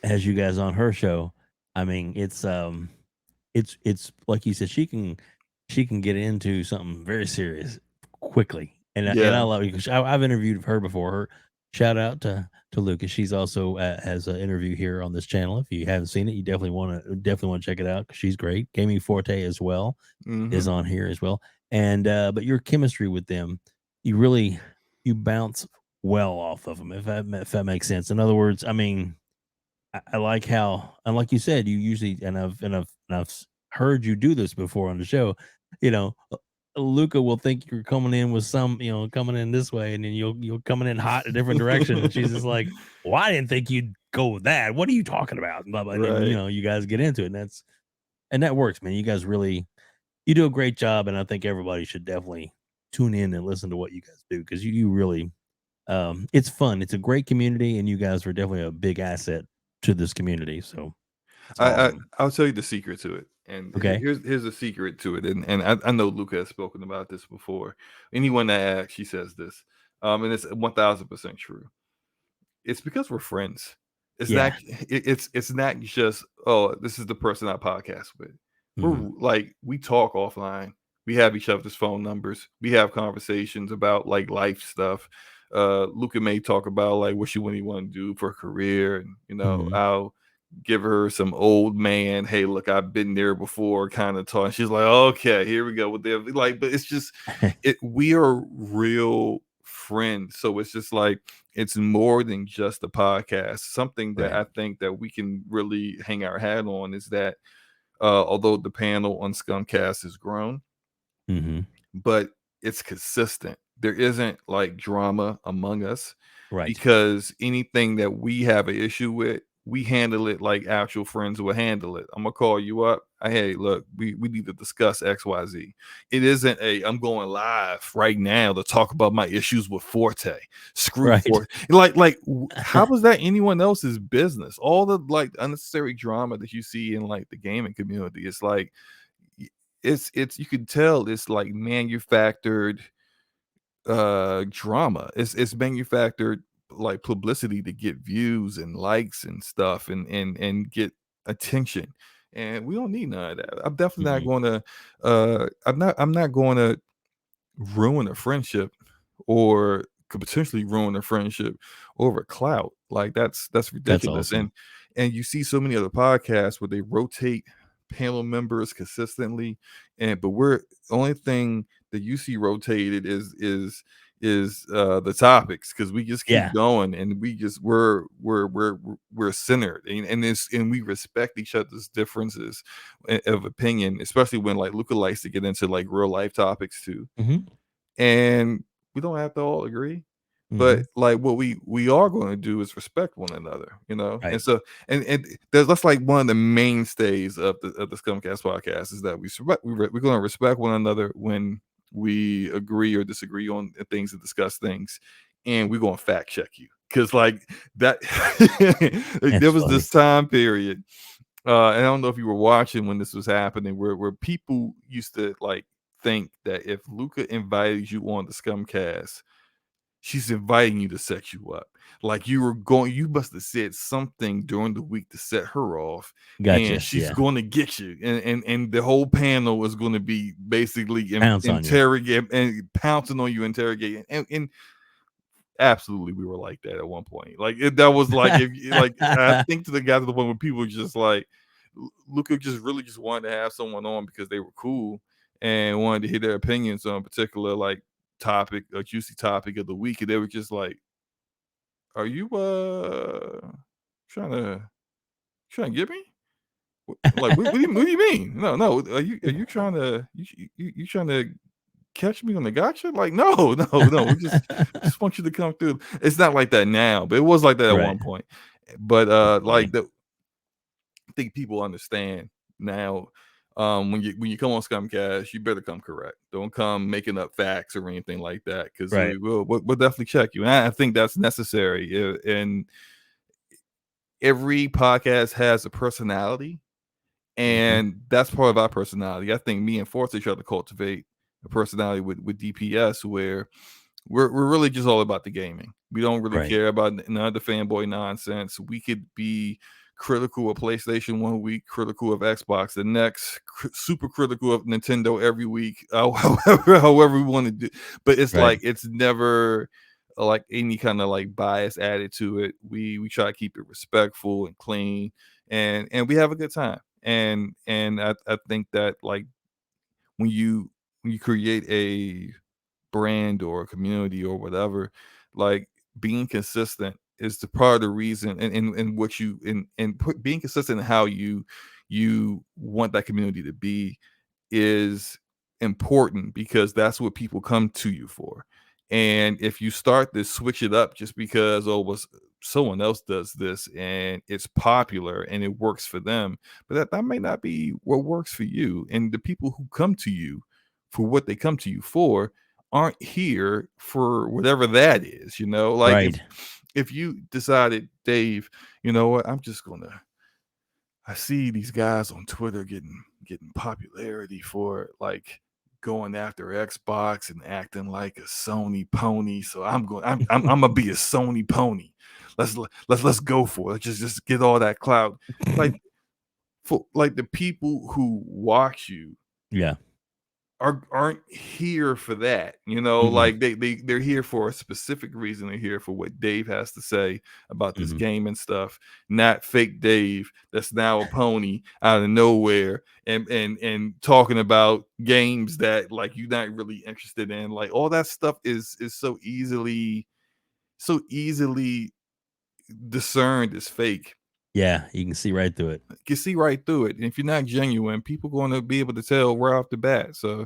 has you guys on her show, I mean, it's like you said, she can get into something very serious quickly, and I Yeah. love it because I've interviewed her before. Her shout out to Lucas. She's also has an interview here on this channel. If you haven't seen it, you definitely want to check it out because she's great. Gaming Forte as well is Hmm. on here as well, and but your chemistry with them, you really you bounce well off of them. If that makes sense. In other words, I mean, I like how, and like you said, you usually, and I've heard you do this before on the show. You know, Luca will think you're coming in with coming in this way, and then you'll coming in hot a different direction, and she's just like, "Well, I didn't think you'd go with that. What are you talking about?" And blah, blah. And then Right. you guys get into it, and that works, man. You guys really you do a great job, and I think everybody should definitely tune in and listen to what you guys do because you really it's fun. It's a great community, and you guys are definitely a big asset to this community. So it's awesome. I'll tell you the secret to it. And Okay. here's the secret to it. And I know Luca has spoken about this before. Anyone that asks, she says this. And it's 1000% true. It's because we're friends. It's not Yeah. it's not just, oh, this is the person I podcast with. Mhm. We talk offline. We have each other's phone numbers. We have conversations about like life stuff. Luca may talk about like what she really want to do for her career, and Mhm. I'll give her some old man, hey, look, I've been there before kind of talk. She's like, okay, here we go with them. Like, but it's just we are real friends. So it's just like it's more than just a podcast. Something that Right. I think that we can really hang our hat on is that although the panel on Scumcast has grown, Mhm. but it's consistent. There isn't like drama among us Right. because anything that we have an issue with, we handle it like actual friends will handle it. I'm gonna call you up. Hey, look, we need to discuss XYZ. It isn't a I'm going live right now to talk about my issues with Forte. Screw Right. Forte. How is that anyone else's business? All the like unnecessary drama that you see in like the gaming community, it's like it's you can tell it's like manufactured drama. It's manufactured like publicity to get views and likes and stuff and get attention. And we don't need none of that. I'm definitely not Mhm. going to I'm not going to ruin a friendship or could potentially ruin a friendship over clout. Like that's That's ridiculous. awesome. And you see so many other podcasts where they rotate panel members consistently, but we're the only thing that you see rotated is the topics because we just keep Yeah. going and we just we're centered and we respect each other's differences of opinion, especially when like Luca likes to get into like real life topics too, Mhm. and we don't have to all agree, but Mhm. like what we are going to do is respect one another, and Right. so and that's like one of the mainstays of the Scumcast podcast is that we're going to respect one another when we agree or disagree on things and discuss things, and we're going to fact check you because like that there That's was funny. this time period, and I don't know if you were watching when this was happening, where people used to like think that if Luca invited you on the Scumcast, she's inviting you to set you up. Like you must have said something during the week to set her off, and Gotcha. she's Yeah. going to get you, and the whole panel is going to be basically Pounce on you. interrogate and pouncing on you, interrogating, and absolutely we were like that at one point. Like that was like like I think to the guy to the point where people were just like Luca just really just wanted to have someone on because they were cool and wanted to hear their opinions on a particular like topic, a juicy topic of the week, and they were just like, "Are you trying to get me? Like what do you mean? No, are you trying to you trying to catch me on the gotcha? Like, no, no, we just want you to come through." It's not like that now, but it was like that at Right. one point. But That's like funny. I think people understand now. When you come on Scumcast, you better come correct. Don't come making up facts or anything like that, because Right. we'll definitely check you. And I think that's necessary. And every podcast has a personality, Mhm. and that's part of our personality. I think me and Forza try to cultivate a personality with DPS where we're really just all about the gaming. We don't really Right. care about none of the fanboy nonsense. We could be critical of PlayStation one week, critical of Xbox the next, super critical of Nintendo every week, however we want to do. But it's Right. like it's never like any kind of like bias added to it. We try to keep it respectful and clean, and we have a good time. And I think that like when you create a brand or a community or whatever, like being consistent is the part of the reason, and what you being consistent in how you want that community to be is important because that's what people come to you for. And if you start to switch it up just because someone else does this and it's popular and it works for them, but that may not be what works for you. And the people who come to you for what they come to you for aren't here for whatever that is, like Right. if you decided, Dave, you know what, I see these guys on Twitter getting popularity for like going after Xbox and acting like a Sony pony. So I'm gonna be a Sony pony. Let's go for it. Let's just get all that clout. Like for like the people who watch you Yeah. aren't here for that, like they're here for a specific reason. They're here for what Dave has to say about this game and stuff, not fake Dave that's now a pony out of nowhere and talking about games that like you're not really interested in. Like all that stuff is so easily discerned as fake. Yeah, you can see right through it. You can see right through it. And if you're not genuine, people are going to be able to tell right off the bat. So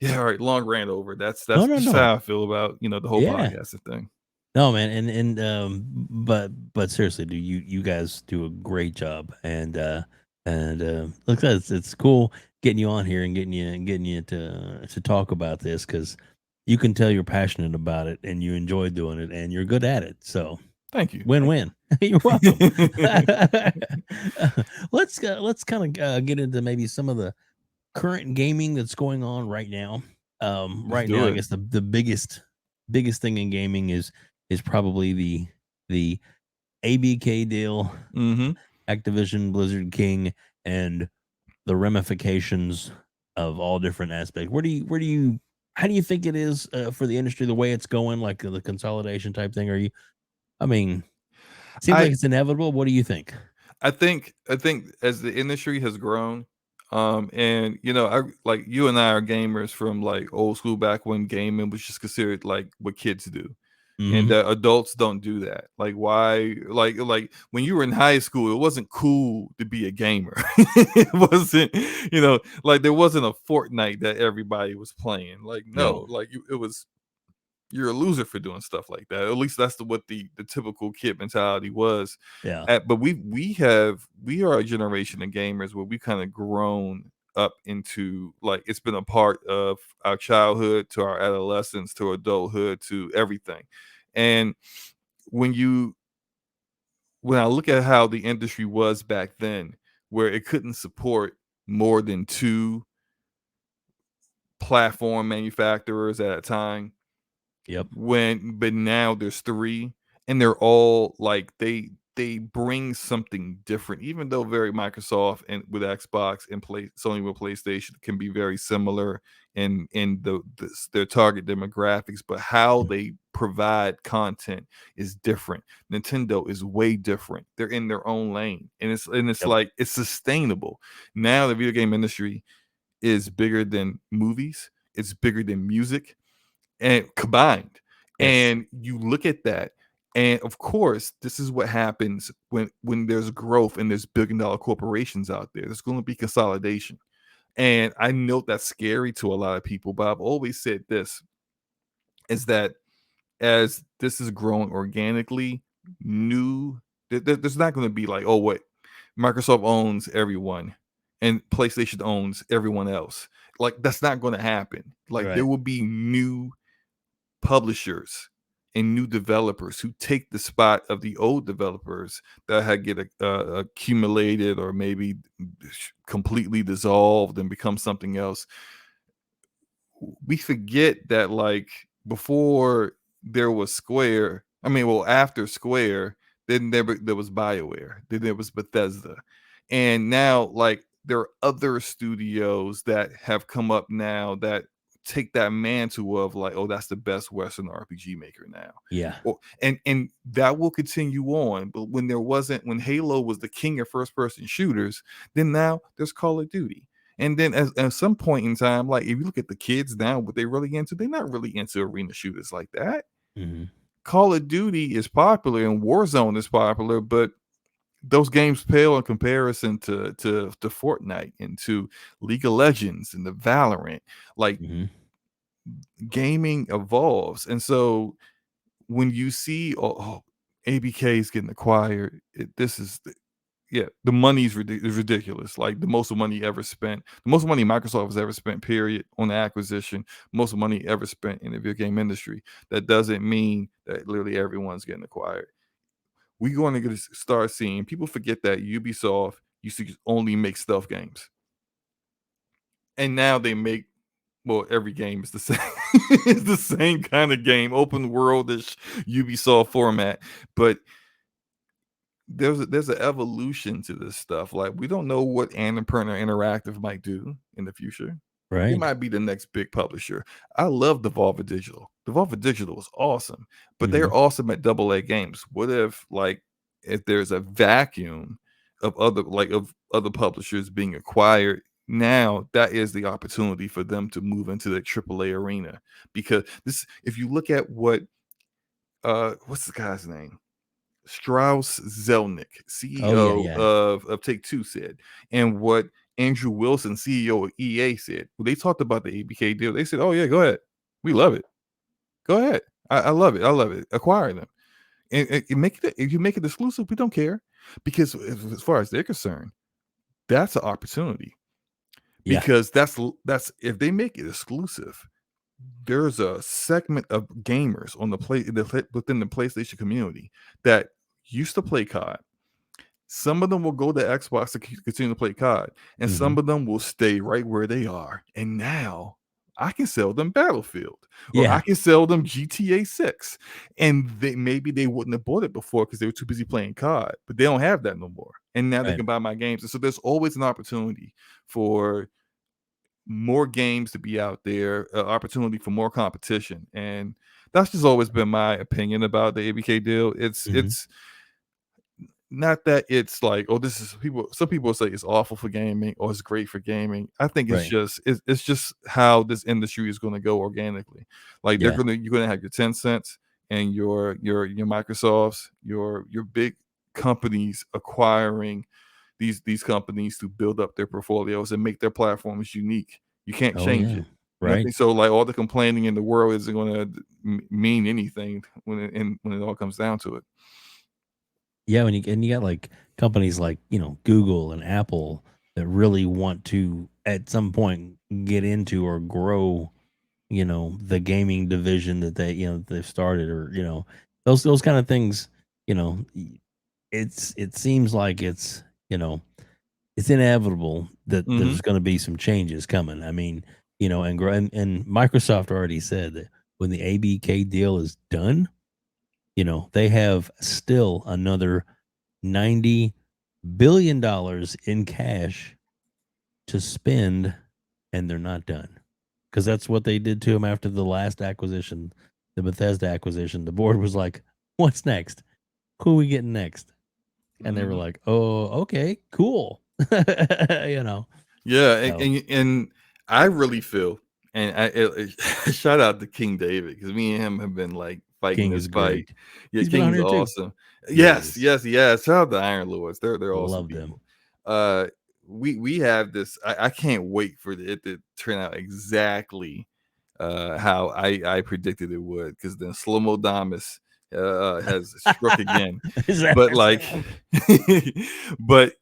yeah, all right, long rant over. That's No. just how I feel about the whole podcasting thing. No, man, and but seriously, dude, you guys do a great job, and look, it's cool getting you on here and getting you to talk about this, because you can tell you're passionate about it and you enjoy doing it and you're good at it. So thank you. Win-win. You're welcome. Let's kind of get into maybe some of the current gaming that's going on right now. Right now, I guess the biggest thing in gaming is probably the ABK deal, Activision Blizzard King, and the ramifications of all different aspects. How do you think it is for the industry, the way it's going, like the consolidation type thing? Seems like it's inevitable. What do you think? I think as the industry has grown, and I like you and I are gamers from like old school, back when gaming was just considered like what kids do. And adults don't do that. Like why? Like when you were in high school, it wasn't cool to be a gamer. It wasn't, like there wasn't a Fortnite that everybody was playing. Like no. Like it was, you're a loser for doing stuff like that. At least that's what the typical kid mentality was. Yeah. But we are a generation of gamers where we kind of grown up into, like, it's been a part of our childhood to our adolescence to adulthood to everything. And when I look at how the industry was back then, where it couldn't support more than 2 platform manufacturers at a time. Yep. But now there's 3, and they're all like they bring something different, even though very Microsoft and with Xbox and Sony with PlayStation can be very similar in their target demographics, but how they provide content is different. Nintendo is way different. They're in their own lane, and it's like it's sustainable. Now the video game industry is bigger than movies, it's bigger than music, and combined. Yes. And you look at that, and of course, this is what happens when there's growth and there's billion-dollar corporations out there. There's going to be consolidation. And I know that's scary to a lot of people, but I've always said this, is that as this is growing organically, there's not going to be like, oh, what, Microsoft owns everyone and PlayStation owns everyone else. Like, that's not going to happen. Like, there will be new publishers and new developers who take the spot of the old developers that had get accumulated or maybe completely dissolved and become something else. We forget that, like, before there was Square, after Square, then there was BioWare, then there was Bethesda, and now, like, there are other studios that have come up now that take that mantle of like, oh, that's the best Western RPG maker now. Yeah. And that will continue on. But when Halo was the king of first person shooters, then now there's Call of Duty. And then at some point in time, like, if you look at the kids now, what they're really into, they're not really into arena shooters like that. Call of Duty is popular and Warzone is popular, but those games pale in comparison to Fortnite and to League of Legends and the Valorant. Like, gaming evolves. And so when you see, ABK is getting acquired, the money is ridiculous. Like, the most money ever spent, the most money Microsoft has ever spent, period, on the acquisition, most money ever spent in the video game industry. That doesn't mean that literally everyone's getting acquired. We're going to start seeing, people forget that Ubisoft used to only make stealth games. And now they make, every game is the same. It's the same kind of game, open world-ish Ubisoft format. But there's an evolution to this stuff. Like, we don't know what Annapurna Interactive might do in the future. They Right. might be the next big publisher. I love Devolver Digital. Devolver Digital was awesome, but they're Mhm. awesome at AA games. What if, like, if there's a vacuum of other publishers being acquired? Now that is the opportunity for them to move into the AAA arena, because this, if you look at what what's the guy's name? Strauss Zelnick, Oh, CEO yeah. of Take-Two, said, and what Andrew Wilson, CEO of EA, said. When they talked about the ABK deal, they said, "Oh yeah, go ahead. We love it. Go ahead. I love it. I love it. Acquire them, and make it. If you make it exclusive, we don't care, because as far as they're concerned, that's an opportunity. Yeah. Because that's if they make it exclusive, there's a segment of gamers on within the PlayStation community that used to play COD. Some of them will go to Xbox to continue to play COD, and some Mhm. of them will stay right where they are. And now I can sell them Battlefield, or I Yeah. can sell them GTA 6. And maybe they wouldn't have bought it before because they were too busy playing COD, but they don't have that no more. And now they Right. can buy my games. And so there's always an opportunity for more games to be out there, opportunity for more competition. And that's just always been my opinion about the ABK deal. Mhm. It's not that it's like, oh, this is people. Some people say it's awful for gaming or it's great for gaming. I think it's Right. just it's just how this industry is going to go organically. Like, Yeah. you're gonna have your Tencents and your Microsofts, your big companies acquiring these companies to build up their portfolios and make their platforms unique. You can't Oh, change yeah. it. Right. Nothing. So, like, all the complaining in the world isn't going to mean anything when it all comes down to it. Yeah, when you got like companies like, Google and Apple that really want to at some point get into or grow, the gaming division that they've started, or, those kind of things, it seems like it's inevitable that Hmm. there's going to be some changes coming. I mean, and Microsoft already said that when the ABK deal is done, they have still another $90 billion in cash to spend, and they're not done, because that's what they did to him after the last acquisition, the Bethesda acquisition. The board was like, "What's next? Who are we getting next?" And they were Hmm. like, "Oh, okay, cool." you know. Yeah, So and I really feel, and shout out to King David, because me and him have been like fighting King this is fight. great. Yeah, He's been on King's here too. awesome. Yes, Yes, yes, yes. Shout out to Iron Lords. They're awesome love them. people. Uh, we have this. I can't wait for it to turn out exactly how I predicted it would, because then SloMo Damas has struck again. Is that But our like, sound? but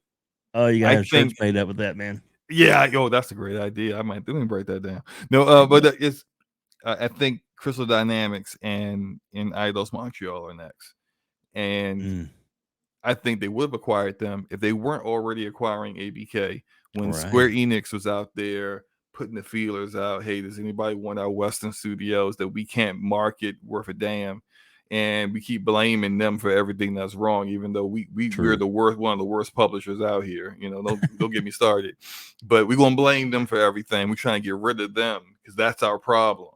Oh, you gotta I have shirts think, made up with that, man. yeah, yo, that's a great idea. I might let me write that down. No, but it's I think Crystal Dynamics and Eidos Montreal are next, and Mm, I think they would have acquired them if they weren't already acquiring ABK when Square right. Enix was out there putting the feelers out. Hey, does anybody want our Western studios that we can't market worth a damn? And we keep blaming them for everything that's wrong, even though we're True. the worst, one of the worst publishers out here. Don't get me started. But we're gonna blame them for everything. We're trying to get rid of them because that's our problem,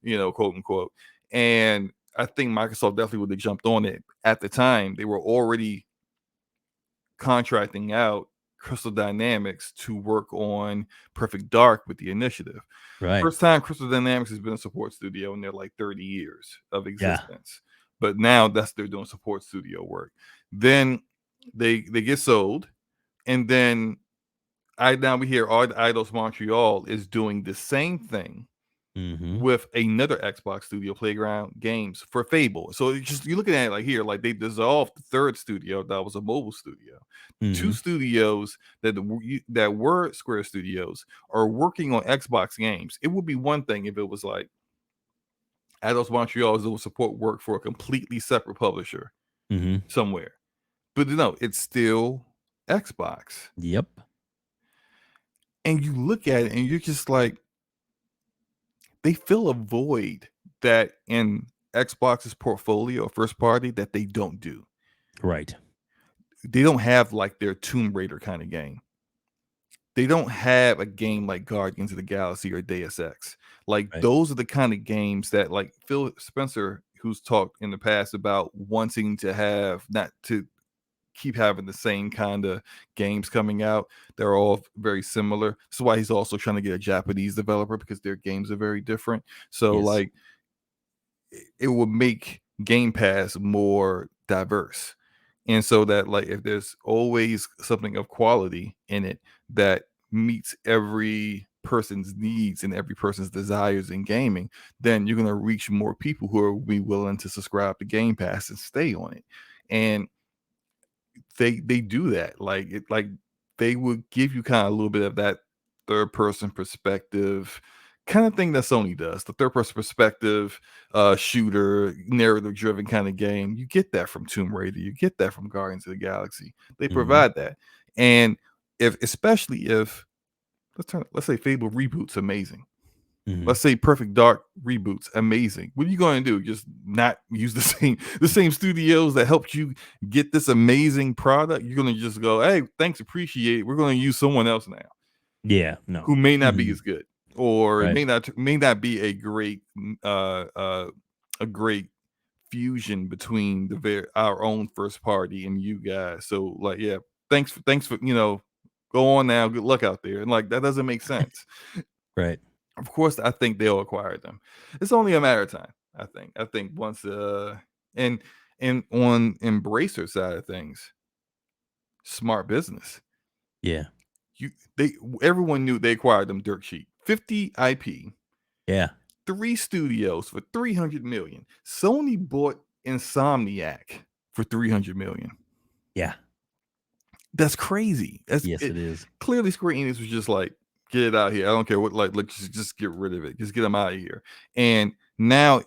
quote unquote. And I think Microsoft definitely would have jumped on it at the time. They were already contracting out Crystal Dynamics to work on Perfect Dark with the initiative. Right. First time Crystal Dynamics has been a support studio in their like 30 years of Yeah. existence. But now they're doing support studio work. Then they get sold, and then now we hear Eidos Montreal is doing the same thing Mm-hmm. with another Xbox studio, Playground Games, for Fable. So you're looking at it like here, like they dissolved the third studio that was a mobile studio. Two Mm-hmm. studios that were Square Studios are working on Xbox games. It would be one thing if it was like Eidos Montreal is doing support work for a completely separate publisher Mm-hmm. somewhere, but no, it's still Xbox. Yep. And you look at it and you're just like, they fill a void that in Xbox's portfolio, first party, that they don't do. Right. they don't have like their Tomb Raider kind of game. They don't have a game like Guardians of the Galaxy or Deus Ex. Like Right. those are the kind of games that like Phil Spencer, who's talked in the past about wanting to have not to keep having the same kind of games coming out. They're all very similar. That's why he's also trying to get a Japanese developer because their games are very different. So Yes. like it will make Game Pass more diverse. And so that like if there's always something of quality in it that meets every person's needs and every person's desires in gaming, then you're going to reach more people who are be willing to subscribe to Game Pass and stay on it. And they do that. Like it like they would give you kind of a little bit of that third person perspective kind of thing that Sony does, the third person perspective shooter, narrative driven kind of game. You get that from Tomb Raider, you get that from Guardians of the Galaxy. They provide that. And especially if let's say Fable reboots amazing. Let's say Perfect Dark reboots amazing. What are you going to do? Just not use the same studios that helped you get this amazing product? You're going to just go, hey, thanks, appreciate it. We're going to use someone else now. Yeah, no. Who may not be as good, or Right. may not be a great fusion between our own first party and you guys. So like, yeah, thanks for go on now. Good luck out there. And like that doesn't make sense. Right. Of course, I think they'll acquire them. It's only a matter of time. I think once and on Embracer side of things, smart business. Yeah. Everyone knew they acquired them dirt cheap. 50 IP. Yeah. 3 studios for $300 million. Sony bought Insomniac for $300 million. Yeah. That's crazy. Yes, it is. Clearly, Square Enix was just like, get it out here. I don't care what. Like, just get rid of it. Just get them out of here. And now,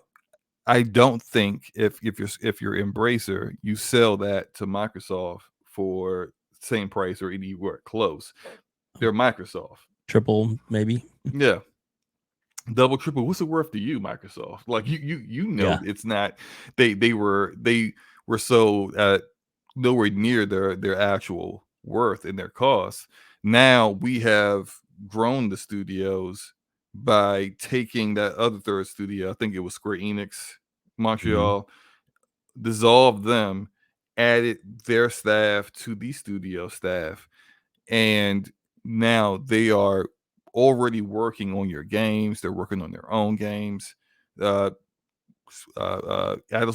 I don't think if you're Embracer, you sell that to Microsoft for same price or anywhere close. They're Microsoft. Triple, maybe. Yeah. Double, triple. What's it worth to you, Microsoft? Like you know, it's not. They were so nowhere near their actual worth and their costs. Now we have grown the studios by taking that other third studio. I think it was Square Enix Montreal, dissolved them, added their staff to the studio staff, and now they are already working on your games. They're working on their own games. Atlas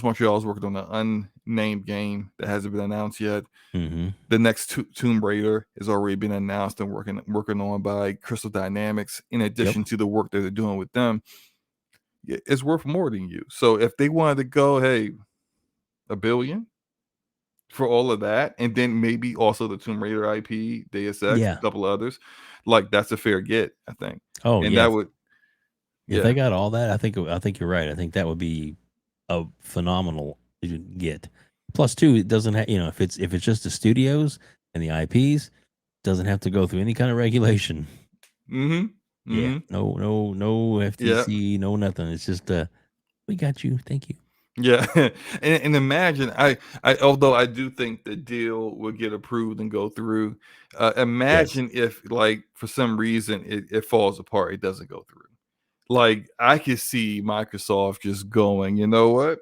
Montreal is working on an unnamed game that hasn't been announced yet. The next Tomb Raider has already been announced and working on by Crystal Dynamics. In addition to the work that they're doing with them, it's worth more than you. So if they wanted to go, hey, $1 billion for all of that, and then maybe also the Tomb Raider IP, Deus Ex, a couple others, like that's a fair get, I think. Oh, and that would. If they got all that, I think you're right. I think that would be a phenomenal get. Plus, too, it doesn't have if it's just the studios and the IPs, doesn't have to go through any kind of regulation. Yeah, no FTC, no nothing. It's just we got you. Thank you. Yeah, and imagine I although I do think the deal will get approved and go through. Imagine if like for some reason it falls apart, it doesn't go through. Like I could see Microsoft just going, you know what?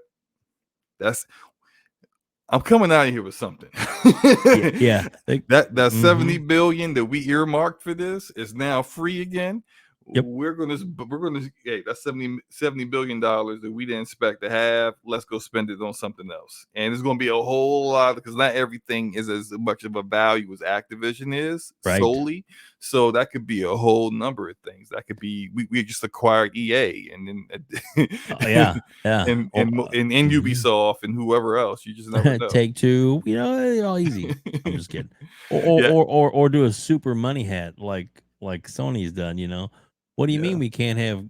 I'm coming out of here with something. That 70 billion that we earmarked for this is now free again. We're gonna that's 70 billion dollars that we didn't expect to have. Let's go spend it on something else. And it's gonna be a whole lot because not everything is as much of a value as Activision is solely. So that could be a whole number of things. That could be we just acquired EA and then and Ubisoft and whoever else. You just never know. Take-Two, all easy. I'm just kidding. Or do a super money hat like Sony's done, What do you mean we can't have,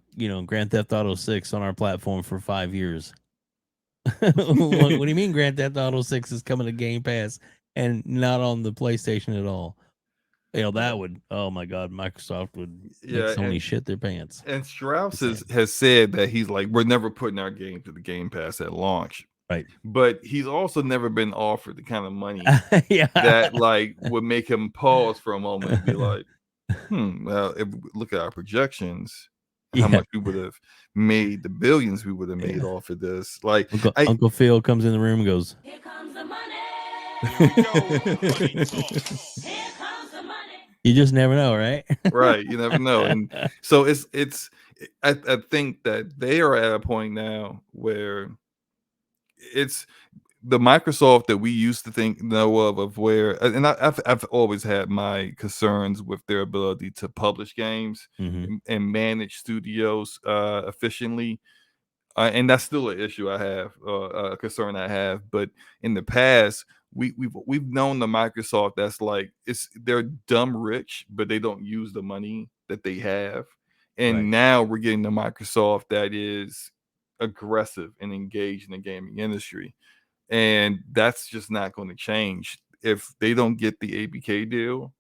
Grand Theft Auto 6 on our platform for 5 years? What do you mean Grand Theft Auto 6 is coming to Game Pass and not on the PlayStation at all? That would, oh my God, Microsoft would make Sony shit their pants. And Strauss has said that he's like, we're never putting our game to the Game Pass at launch. Right. but he's also never been offered the kind of money Yeah. that like would make him pause for a moment and be like, well, if we look at our projections, how Yeah. much we would have made, the billions we would have made Yeah. off of this. Like, Uncle Phil comes in the room and goes, Here comes the money. Here we go. Here comes the money. you just never know, right? right, you never know. And so I think that they are at a point now where it's the Microsoft that we used to know of where, and I've always had my concerns with their ability to publish games Mhm. and manage studios efficiently. And that's still an issue I have, a concern I have. But in the past, we've known the Microsoft that's like they're dumb rich, but they don't use the money that they have. And Right. now we're getting the Microsoft that is aggressive and engaged in the gaming industry, and that's just not going to change if they don't get the ABK deal.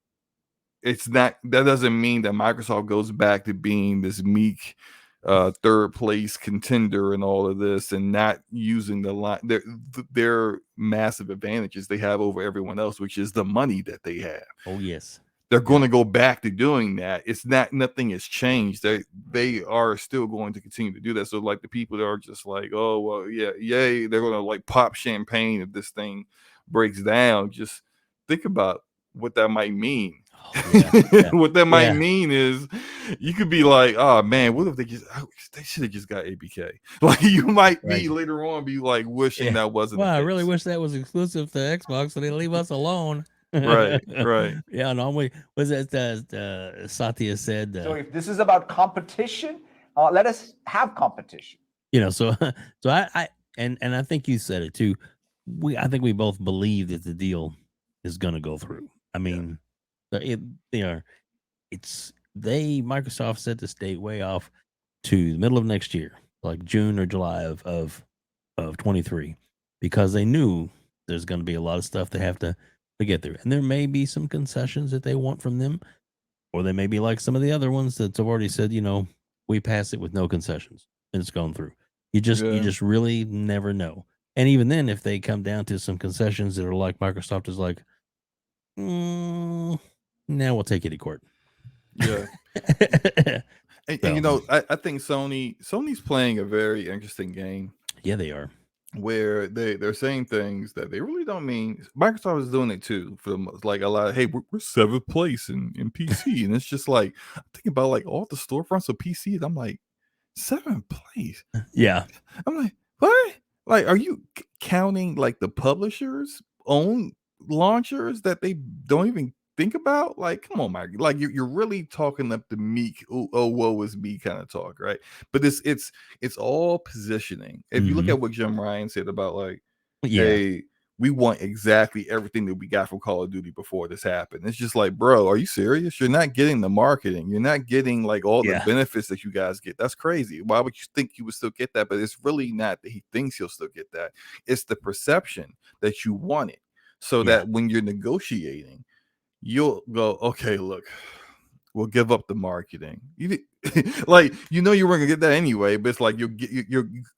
It's not, that doesn't mean that Microsoft goes back to being this meek third place contender and all of this, and not using their massive advantages they have over everyone else, which is the money that they have. Oh yes. They're going to go back to doing that. It's not, nothing has changed. They are still going to continue to do that. So like the people that are just like, oh well, yeah, yay, they're going to like pop champagne if this thing breaks down. Just think about what that might mean. Yeah. What that might Yeah. mean is you could be like, oh man, what if they should have just got ABK? Like you might be Right. later on be like wishing that wasn't Well, the I case. really wish that was exclusive to Xbox, so they leave us alone. Right. Yeah, normally was that Satya said. So if this is about competition, let us have competition. You know, so I I think you said it too. I think we both believe that the deal is going to go through. I mean, Microsoft set this date way off to the middle of next year, like June or July of 23, because they knew there's going to be a lot of stuff they have to get through, and there may be some concessions that they want from them, or they may be like some of the other ones that have already said, we pass it with no concessions and it's gone through. You just really never know. And even then, if they come down to some concessions that are like Microsoft is like, now we'll take you to court. Yeah. And I think Sony's playing a very interesting game. Yeah, they are. Where they're saying things that they really don't mean. Microsoft is doing it too for the most, like a lot of, hey, we're seventh place in PC, and it's just like I'm thinking about like all the storefronts of PCs. I'm like, seventh place. Yeah. I'm like, what? Like, are you counting like the publishers' own launchers that they don't even think about? Like, come on, Mike. Like, you're really talking up the meek, oh, woe is me kind of talk, right? But it's all positioning. If you look at what Jim Ryan said about like, hey, we want exactly everything that we got from Call of Duty before this happened. It's just like, bro, are you serious? You're not getting the marketing. You're not getting like all the benefits that you guys get. That's crazy. Why would you think you would still get that? But it's really not that he thinks he'll still get that. It's the perception that you want it. So that when you're negotiating, you'll go, okay, look, we'll give up the marketing. Like, you weren't gonna get that anyway, but it's like you're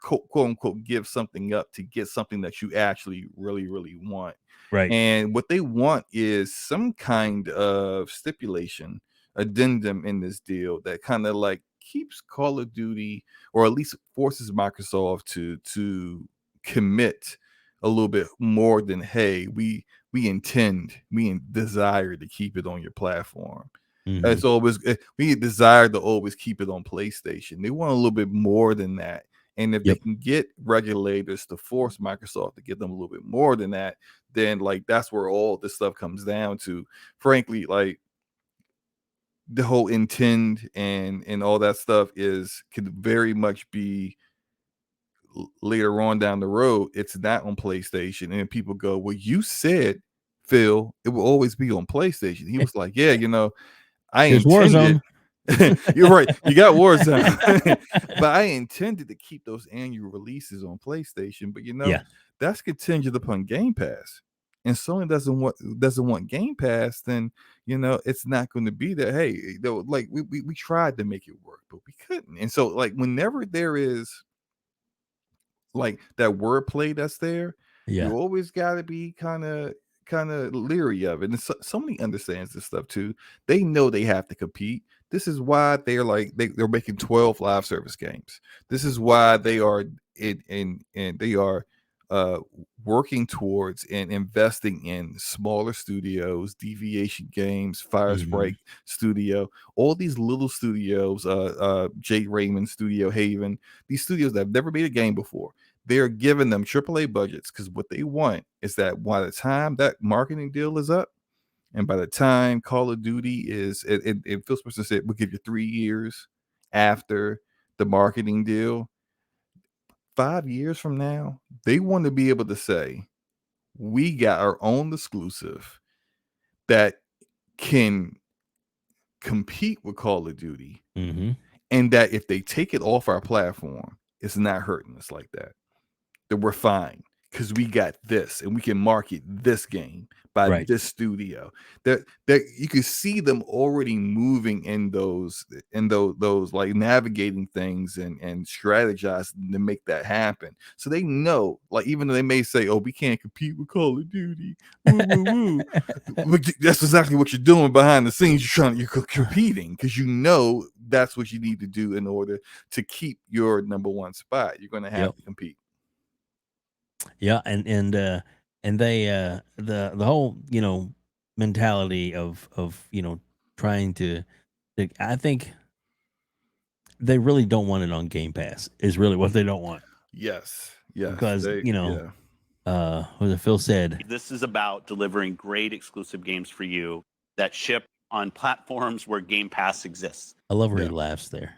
quote unquote give something up to get something that you actually really, really want. Right. And what they want is some kind of stipulation, addendum in this deal that kind of like keeps Call of Duty, or at least forces Microsoft to commit a little bit more than, hey, we desire to keep it on your platform. It's always, we desire to always keep it on PlayStation. They want a little bit more than that. And if they can get regulators to force Microsoft to give them a little bit more than that, then like that's where all this stuff comes down to. Frankly, like the whole intend and all that stuff could very much be later on down the road. It's not on PlayStation, and people go, well, you said, Phil, it will always be on PlayStation. He was like, yeah, I intended. You're right. You got Warzone, but I intended to keep those annual releases on PlayStation. But that's contingent upon Game Pass, and Sony doesn't want Game Pass. Then it's not going to be that. Hey, like we tried to make it work, but we couldn't. And so like whenever there is like that wordplay that's there, Yeah. you always got to be kind of leery of it. And somebody understands this stuff too. They know they have to compete. This is why they're like they're making 12 live service games. This is why they are and they are working towards and investing in smaller studios, Deviation Games, Fire Sprite Studio, all these little studios, Jay Raymond Studio Haven, these studios that have never made a game before. They're giving them AAA budgets because what they want is that by the time that marketing deal is up, and by the time Call of Duty is, and Phil Spencer said, we'll give you 3 years after the marketing deal. 5 years from now, they want to be able to say, we got our own exclusive that can compete with Call of Duty. And that if they take it off our platform, it's not hurting us like that. That we're fine because we got this and we can market this game by this studio. That you can see them already moving in those like navigating things and strategizing to make that happen. So they know, like, even though they may say, "Oh, we can't compete with Call of Duty," that's exactly what you're doing behind the scenes. You're competing because you know that's what you need to do in order to keep your number one spot. You're going to have to compete. Yeah, and they the whole mentality of trying to I think they really don't want it on Game Pass is really what they don't want. Yes, because what Phil said, this is about delivering great exclusive games for you that ship on platforms where Game Pass exists. I love where he laughs there.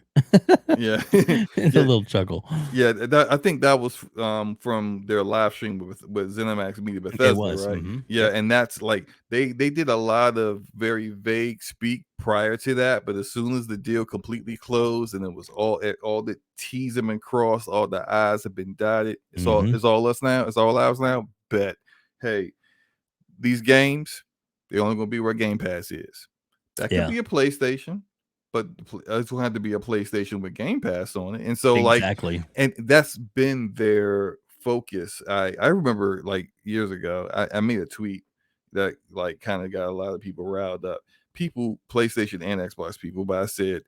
Yeah. It's a little chuckle. Yeah, I think that was from their live stream with ZeniMax Media Bethesda, It was. right? Yeah, and that's like they did a lot of very vague speak prior to that, but as soon as the deal completely closed and it was all the T's have been crossed, all the I's have been dotted, it's all us now, it's all ours now. But hey, these games, they're only gonna be where Game Pass is. That could be a PlayStation, but it's going to have to be a PlayStation with Game Pass on it. And so and that's been their focus. I remember like years ago, I made a tweet that like kind of got a lot of people riled up. People, PlayStation and Xbox people, but I said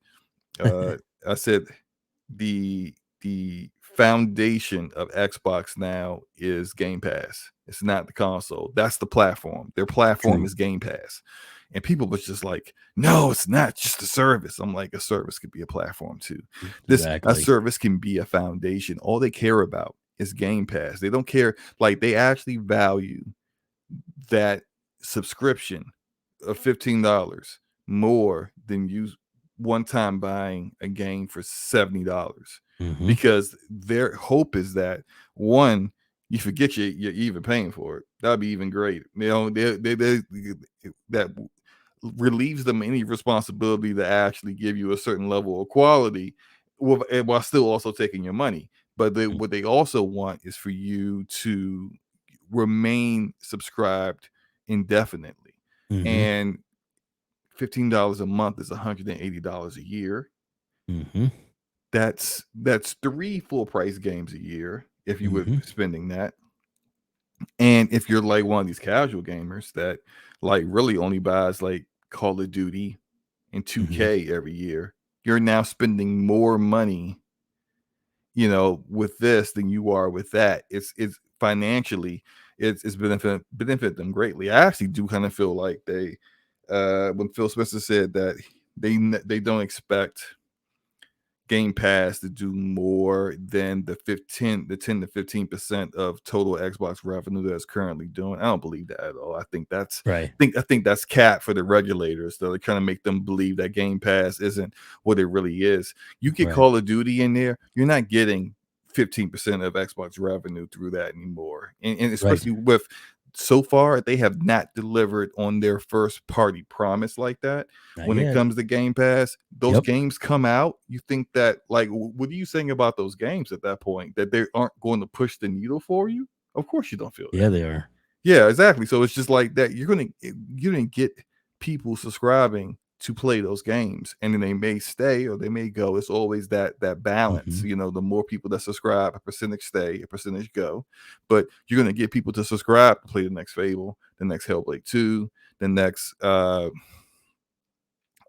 the foundation of Xbox now is Game Pass. It's not the console. That's the platform. Their platform is Game Pass. And people was just like, no, it's not just a service. I'm like, a service could be a platform too. A service can be a foundation. All they care about is Game Pass. They don't care. Like, they actually value that subscription of $15 more than you one time buying a game for $70. Because their hope is that, one, you forget you're even paying for it. That'd be even great. That relieves them any responsibility to actually give you a certain level of quality while still also taking your money. But what they also want is for you to remain subscribed indefinitely. And $15 a month is $180 a year. That's 3 full price games a year if you were spending that. And if you're like one of these casual gamers that like really only buys like Call of Duty and 2K every year, you're now spending more money, with this than you are with that. It's financially, it's benefit them greatly. I actually do kind of feel like they, when Phil Spencer said that they don't expect Game Pass to do more than the 10 to 15% of total Xbox revenue that's currently doing. I don't believe that at all. I think that's right. I think that's cap for the regulators. So they're trying to make them believe that Game Pass isn't what it really is. You get Call of Duty in there, you're not getting 15% of Xbox revenue through that anymore. And especially with so far, they have not delivered on their first party promise like that. When it comes to Game Pass, those games come out. You think that, like, what are you saying about those games at that point? That they aren't going to push the needle for you? Of course you don't feel that. Yeah, they are. Yeah, exactly. So it's just like that. You're going to get people subscribing to play those games, and then they may stay or they may go. It's always that balance. Mhm. The more people that subscribe, a percentage stay, a percentage go. But you're gonna get people to subscribe to play the next Fable, the next Hellblade 2, the next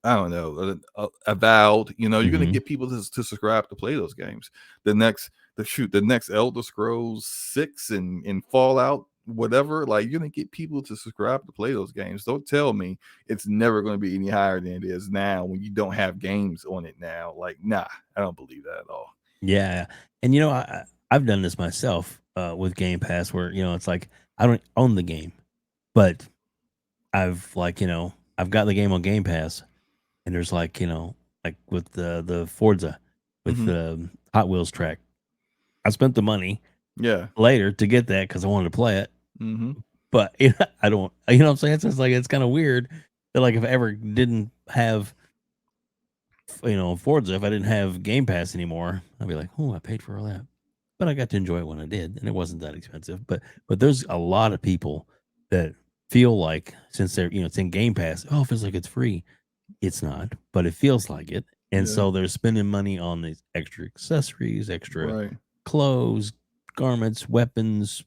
I don't know, Avowed. You're gonna Mhm. get people to subscribe to play those games. The next Elder Scrolls 6 and Fallout, whatever. Like, you're gonna get people to subscribe to play those games. Don't tell me it's never gonna be any higher than it is now when you don't have games on it now. Like, nah, I don't believe that at all. Yeah, and I've done this myself with Game Pass, where it's like I don't own the game, but I've I've got the game on Game Pass, and there's like with the Forza with Mhm. the Hot Wheels track. I spent the money Yeah. later to get that because I wanted to play it, Mm-hmm. but I don't. You know what I'm saying? So it's like it's kind of weird that like if I ever didn't have Forza, if I didn't have Game Pass anymore, I'd be like, oh, I paid for all that, but I got to enjoy it when I did, and it wasn't that expensive. But there's a lot of people that feel like since they're it's in Game Pass, oh, it feels like it's free. It's not, but it feels like it, and Yeah. so they're spending money on these extra accessories, extra Right. clothes, garments, weapons,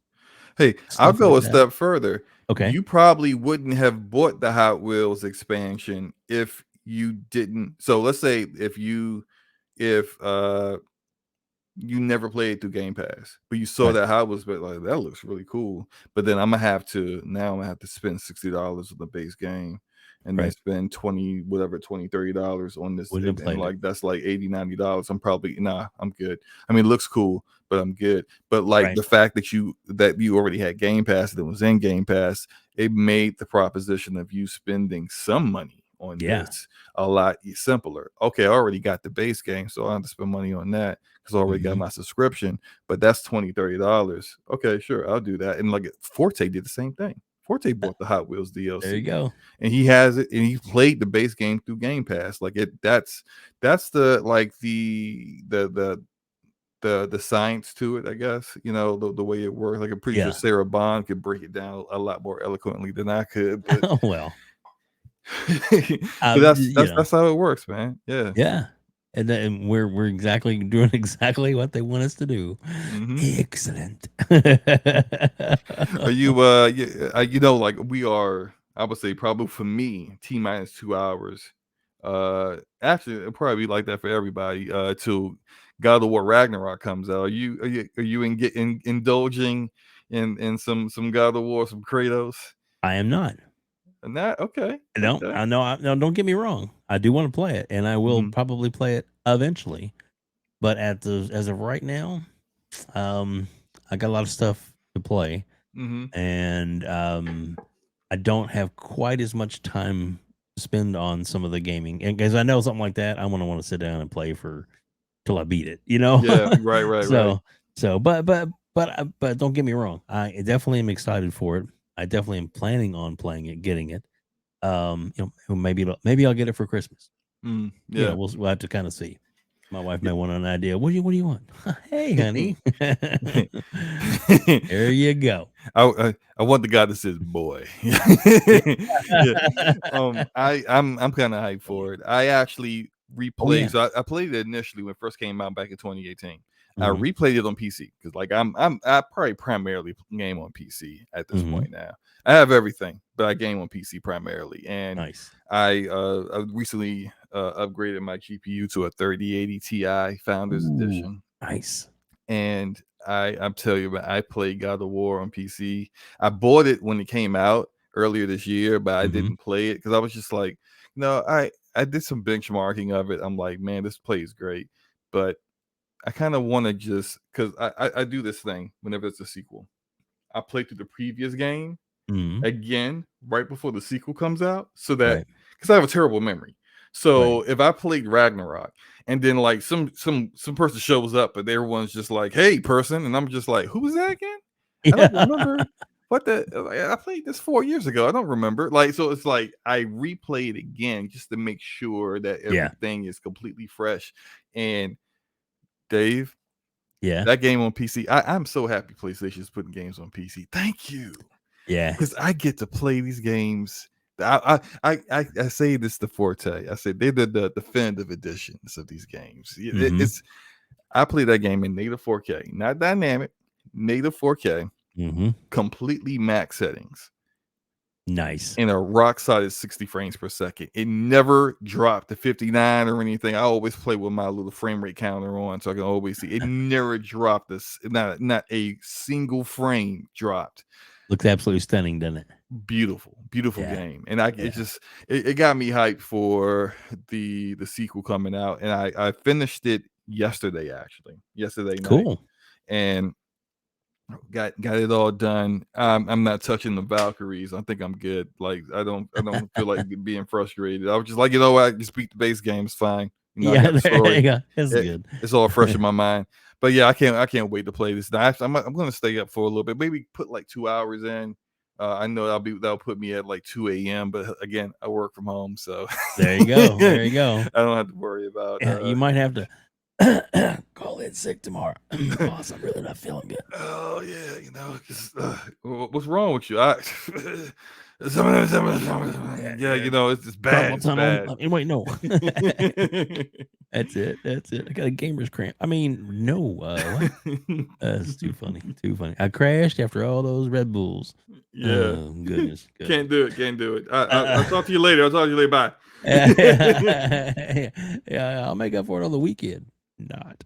Hey, I'll stuff go like a that. step further. Okay. You probably wouldn't have bought the Hot Wheels expansion if you didn't. So let's say if you never played through Game Pass, but you saw Right. that Hot Wheels, but like that looks really cool. But then I'm gonna have to spend $60 on the base game, and then Right. spend $20, $30 on this, Wouldn't have and played it. like that's like $80, $90. I'm probably I'm good. I mean, it looks cool, but I'm good. But like Right. the fact that you already had Game Pass, that was in Game Pass, it made the proposition of you spending some money on Yeah. this a lot simpler. Okay, I already got the base game, so I don't have to spend money on that because I already got Mhm. my subscription. But that's $20, $30. Okay, sure, I'll do that. And like Forte did the same thing. Forte bought the Hot Wheels There you DLC, go. and he has it, and he played the base game through Game Pass. Like that's the like the science to it, I guess. The way it works. Like, I'm pretty sure Yeah. Sarah Bond could break it down a lot more eloquently than I could, but Oh well. but You know. that's how it works, man. Yeah. Yeah. And then we're exactly doing exactly what they want us to do. Mhm. Excellent. Are you like we are, I would say probably for me, T-minus 2 hours. Actually it'll probably be like that for everybody till God of War Ragnarok comes out. Indulging in some God of War, some Kratos? I am not. And that okay. No, Okay. I know. No, don't get me wrong. I do want to play it, and I will Mhm. probably play it eventually. But as of right now, I got a lot of stuff to play, Mhm. and I don't have quite as much time to spend on some of the gaming. And because I know something like that, I'm gonna want to sit down and play for till I beat it. Yeah, right. But don't get me wrong. I definitely am excited for it. I definitely am planning on playing it, getting it. Maybe I'll get it for Christmas. Yeah. We'll have to kind of see. My wife may want an idea. What do you want? Hey, honey. There you go. I want the guy that says boy. Yeah. I'm kind of hyped for it. I actually replayed. yeah. So I played it initially when it first came out back in 2018. I Mhm. replayed it on PC because like I probably primarily game on PC at this Mhm. point now. I have everything, but I game on PC primarily. And Nice. I recently upgraded my GPU to a 3080 Ti Founders Ooh, Edition. nice. And I'm telling you, man, I played God of War on PC. I bought it when it came out earlier this year, but I Mhm. didn't play it because I was just like, I did some benchmarking of it. I'm like, man, this play is great, but I kind of want to just because I do this thing whenever it's a sequel. I play through the previous game Mhm. again right before the sequel comes out, so that Right. because I have a terrible memory. Right. So if I played Ragnarok and then like some person shows up and everyone's just like, "Hey, person," and I'm just like, "Who was that again? I don't remember what I played this 4 years ago. I don't remember." Like, so it's like I replay it again just to make sure that Yeah. everything is completely fresh. And Dave, Yeah. that game on PC, I'm so happy PlayStation's putting games on PC. Thank you. Yeah. Because I get to play these games I say this to Forte. I say they're the definitive editions of these games. It's I play that game in native 4K, not dynamic, native 4K, completely max settings. Nice. In a rock solid 60 frames per second. It never dropped to 59 or anything. I always play with my little frame rate counter on so I can always see. It never dropped this. Not a single frame dropped. Looks absolutely stunning, doesn't it? Beautiful Yeah. game. And it got me hyped for the sequel coming out. And I finished it yesterday night. Cool. And got it all done. I'm not touching the Valkyries. I think I'm good. Like I don't feel like being frustrated. I was just like, you know what, just beat the base game. It's fine. You know, I Yeah, got the there story. you go. That's good. It's all fresh in my mind. But yeah, I can't wait to play this. Now, I'm gonna stay up for a little bit. Maybe put like 2 hours in. I know that'll put me at like 2 a.m. But again, I work from home, so There you go. There you go. I don't have to worry about. Yeah, you might have to call in sick tomorrow. Boss, I'm really not feeling good. Oh yeah, you know, 'cause, what's wrong with you? Yeah, you know, it's just bad. It's bad. Wait, no. That's it. I got a gamer's cramp. I mean, no. What? That's too funny. Too funny. I crashed after all those Red Bulls. Yeah. Oh, goodness. Can't do it. I'll talk to you later. Bye. Yeah, I'll make up for it on the weekend. Not.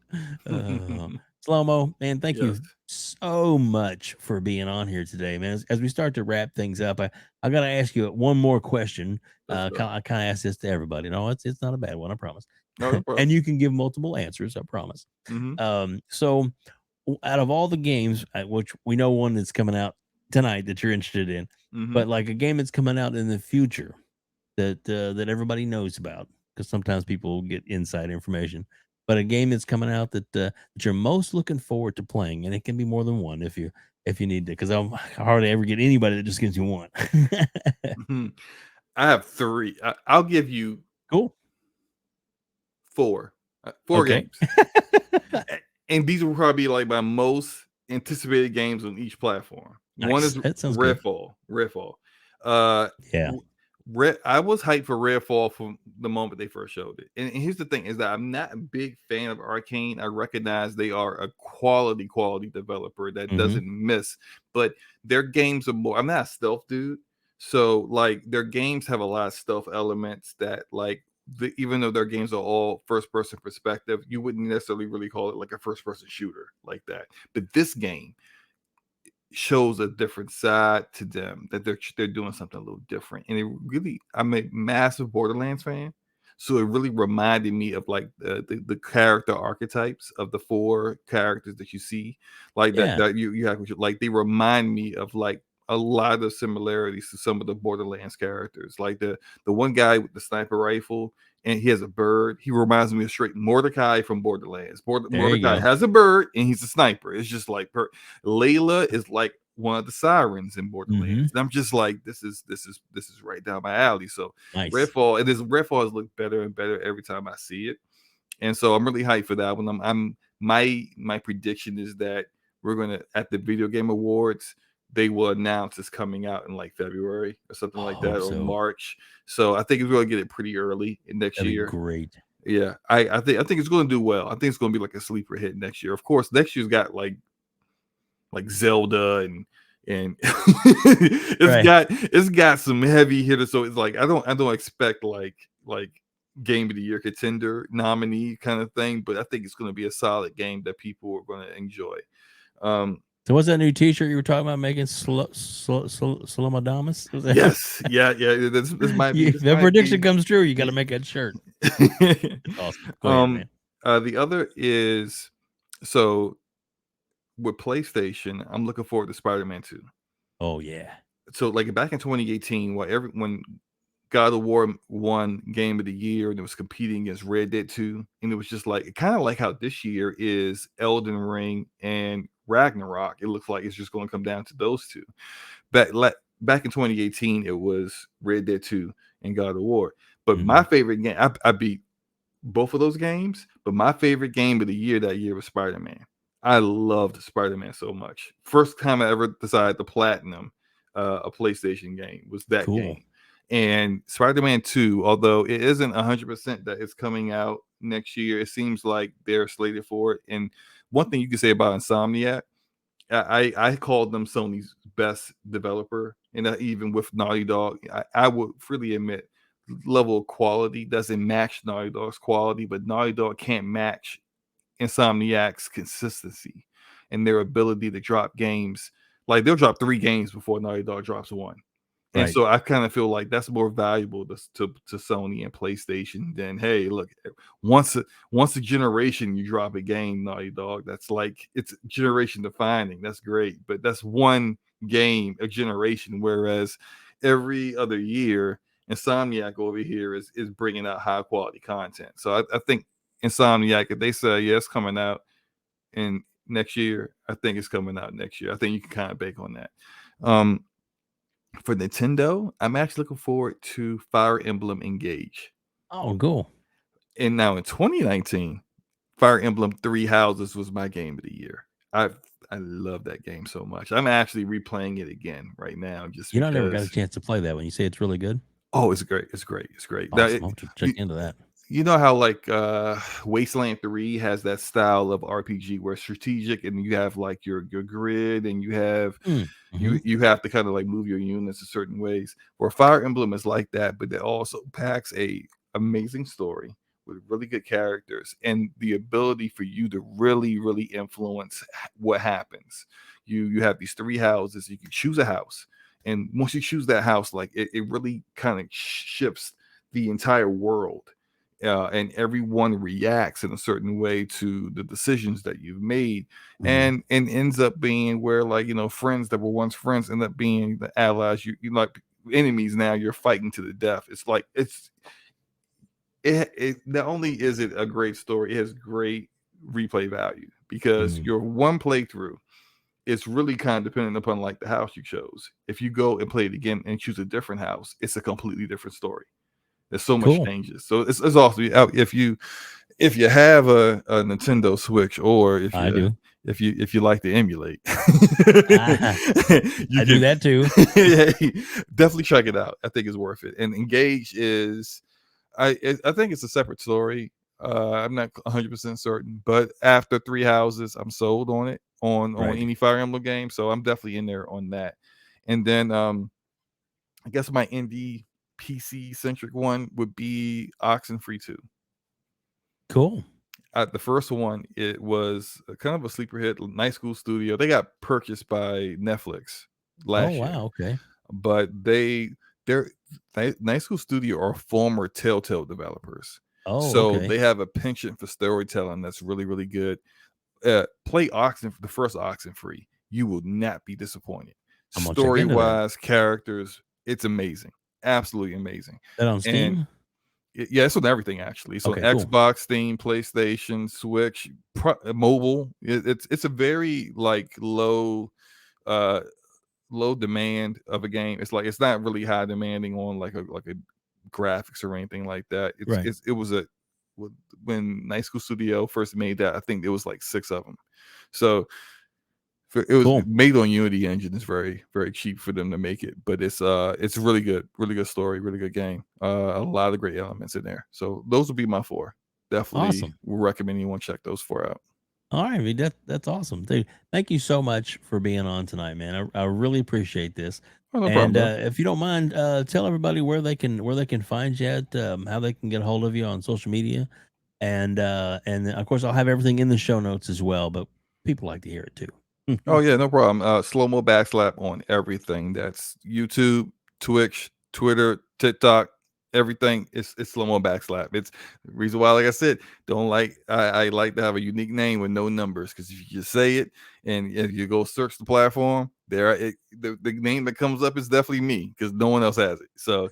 SloMo, man, thank you so much for being on here today, man. As we start to wrap things up, I got to ask you one more question. I kind of ask this to everybody. No, it's not a bad one, I promise. No And you can give multiple answers, I promise. So out of all the games, which we know one that's coming out tonight that you're interested in, but like a game that's coming out in the future that everybody knows about, because sometimes people get inside information, but a game that's coming out that you're most looking forward to playing, and it can be more than one if you need to, because I hardly ever get anybody that just gives you one. I have 3. I'll give you Cool. 4 games. And these will probably be like my most anticipated games on each platform. Nice. One is That sounds Redfall. Yeah. I was hyped for Redfall from the moment they first showed it. And here's the thing is that I'm not a big fan of Arcane. I recognize they are a quality developer that doesn't miss, but their games are more, I'm not a stealth dude. So like their games have a lot of stealth elements that like, even though their games are all first person perspective, you wouldn't necessarily really call it like a first person shooter like that. But this game shows a different side to them, that they're doing something a little different. And it really, I'm a massive Borderlands fan, so it really reminded me of like the character archetypes of the 4 characters that you see, like that you have, like they remind me of like a lot of similarities to some of the Borderlands characters, like the one guy with the sniper rifle and he has a bird. He reminds me of straight Mordecai from Borderlands. Mordecai has a bird and he's a sniper. It's just like Layla is like one of the sirens in Borderlands. And I'm just like, this is right down my alley. So nice. Redfall has looked better and better every time I see it, and so I'm really hyped for that one. My prediction is that we're gonna, at the Video Game Awards, they will announce it's coming out in like February or something like that, or March. So I think we're going to get it pretty early in next year. Great. Yeah, I think it's going to do well. I think it's going to be like a sleeper hit next year. Of course, next year's got like Zelda and it's got some heavy hitters. So it's like I don't expect like Game of the Year contender nominee kind of thing, but I think it's going to be a solid game that people are going to enjoy. So what's that new T-shirt you were talking about making? SloMoDamas? Yes, yeah. This might be. If that prediction comes true, you got to make that shirt. Awesome. Go ahead, man. The other is, so with PlayStation, I'm looking forward to Spider-Man 2. Oh yeah. So like back in 2018, when God of War won Game of the Year and it was competing against Red Dead 2, and it was just like kind of like how this year is Elden Ring and Ragnarok. It looks like it's just going to come down to those two. Back in 2018, it was Red Dead 2 and God of War. But my favorite game, I beat both of those games, but my favorite game of the year that year was Spider-Man. I loved Spider-Man so much. First time I ever decided to platinum a PlayStation game was that game. And Spider-Man 2, although it isn't 100% that it's coming out next year, it seems like they're slated for it. And one thing you can say about Insomniac, I called them Sony's best developer, and even with Naughty Dog, I would freely admit level of quality doesn't match Naughty Dog's quality, but Naughty Dog can't match Insomniac's consistency and their ability to drop games. Like they'll drop 3 games before Naughty Dog drops one. And Right. so I kind of feel like that's more valuable to Sony and PlayStation than, hey, look, once a generation you drop a game, Naughty Dog, that's like it's generation defining. That's great, but that's one game a generation. Whereas every other year, Insomniac over here is bringing out high quality content. So I think Insomniac, if they say yeah, it's coming out in next year, I think it's coming out next year. I think you can kind of bake on that. For Nintendo, I'm actually looking forward to Fire Emblem Engage. Oh, cool. And now in 2019, Fire Emblem Three Houses was my game of the year. I love that game so much. I'm actually replaying it again right now just You know, I never got a because. chance to play that. When you say it's really good, Oh, it's great. It's great. It's great. Now, awesome. I'll have to check into that. you know how like Wasteland 3 has that style of RPG where it's strategic and you have like your grid and you have you have to kind of like move your units in certain ways. Where Fire Emblem is like that, but it also packs a amazing story with really good characters and the ability for you to really influence what happens. You have these 3 houses, you can choose a house, and once you choose that house, like it really kind of shifts the entire world. And everyone reacts in a certain way to the decisions that you've made, and ends up being where, like, friends that were once friends end up being the allies. You like enemies now. You're fighting to the death. It's like it not only is it a great story, it has great replay value because your one playthrough is really kind of dependent upon like the house you chose. If you go and play it again and choose a different house, it's a completely different story. There's so much changes. So it's also if you have a Nintendo Switch, or if you like to emulate, I do that too. Definitely check it out. I think it's worth it. And Engage is, I think it's a separate story. I'm not 100% certain, but after 3 houses, I'm sold on it on any Fire Emblem game. So I'm definitely in there on that. And then I guess my indie PC centric one would be Oxenfree 2. Cool. The first one, it was kind of a sleeper hit. Night School Studio. They got purchased by Netflix last year. Oh wow, okay. But their Night School Studio are former Telltale developers. Oh, so okay. they have a penchant for storytelling that's really good. Play the first Oxenfree. You will not be disappointed. Story wise, characters, it's amazing. Absolutely amazing. That on Steam? Yeah, it's on everything actually. So Okay, Xbox, Steam, PlayStation, Switch, mobile. It's a very like low demand of a game. It's like it's not really high demanding on like a graphics or anything like that. It was when Night School Studio first made that, I think it was like 6 of them. So it was made on Unity engine. It's very cheap for them to make it, but it's really good story, really good game. A lot of great elements in there. So those would be my 4. Definitely Awesome. recommend anyone check those 4 out. All right, I mean, that's awesome, dude. Thank you so much for being on tonight, man. I really appreciate this. Oh, no and problem, if you don't mind, tell everybody where they can find you at, how they can get a hold of you on social media, and of course I'll have everything in the show notes as well. But people like to hear it too. Oh yeah, no problem. SloMoBackSlap on everything. That's YouTube, Twitch, Twitter, TikTok, everything. It's SloMoBackSlap. It's the reason why, like I said, I like to have a unique name with no numbers, because if you just say it and if you go search the platform, the name that comes up is definitely me, because no one else has it. So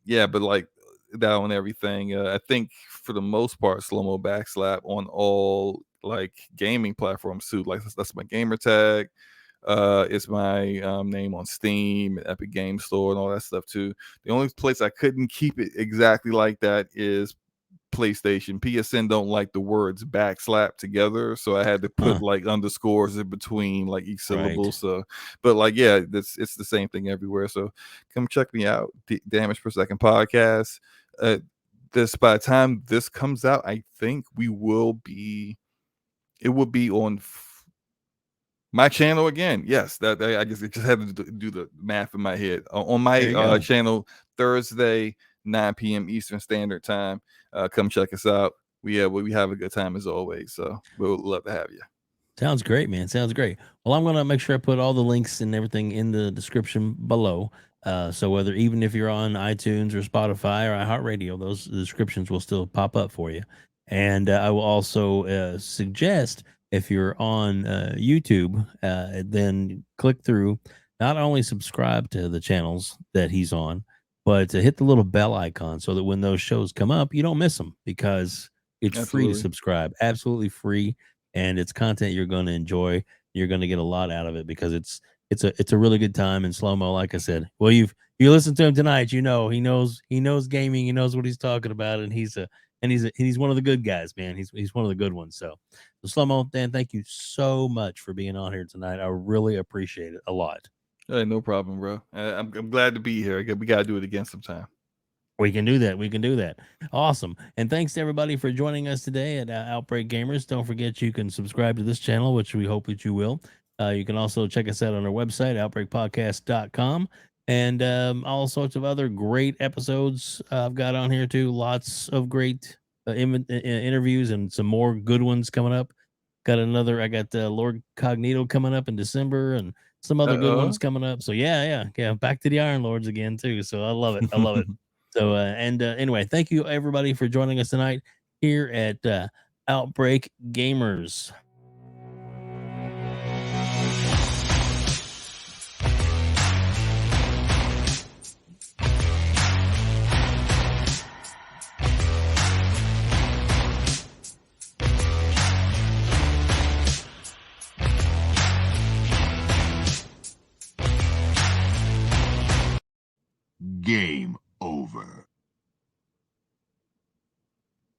yeah, but like that on everything. I think for the most part, SloMoBackSlap on all like gaming platforms too. Like that's my gamer tag. It's my name on Steam, Epic Game Store, and all that stuff too. The only place I couldn't keep it exactly like that is PlayStation. PSN don't like the words backslap together, so I had to put like underscores in between like each syllable. Right. So, but like, yeah, it's the same thing everywhere. So come check me out, Damage Per Second Podcast. This, by the time this comes out, I think it will be on my channel again. Yes, that I just had to do the math in my head. On my channel, Thursday, 9 p.m. Eastern Standard Time. Come check us out. We have a good time as always. So we'll love to have you. Sounds great, man. Sounds great. Well, I'm gonna make sure I put all the links and everything in the description below. So even if you're on iTunes or Spotify or iHeartRadio, those descriptions will still pop up for you. And I will also suggest, if you're on YouTube, then click through. Not only subscribe to the channels that he's on, but to hit the little bell icon so that when those shows come up, you don't miss them, because it's free to subscribe. Absolutely free. And it's content you're going to enjoy. You're going to get a lot out of it, because it's a really good time. And SloMo, like I said, well, you listen to him tonight, he knows gaming, he knows what he's talking about, and he's one of the good guys, man. He's one of the good ones. So SloMo, Dan, thank you so much for being on here tonight. I really appreciate it a lot. Hey, no problem, bro. I'm glad to be here. We got to do it again sometime. We can do that. Awesome. And thanks to everybody for joining us today at Outbreak Gamers. Don't forget you can subscribe to this channel, which we hope that you will. You can also check us out on our website, outbreakpodcast.com, and all sorts of other great episodes I've got on here too. Lots of great interviews and some more good ones coming up. I got Lord Cognito coming up in December, and some other good ones coming up. So yeah. Back to the Iron Lords again too. So I love it. So, anyway, thank you everybody for joining us tonight here at Outbreak Gamers.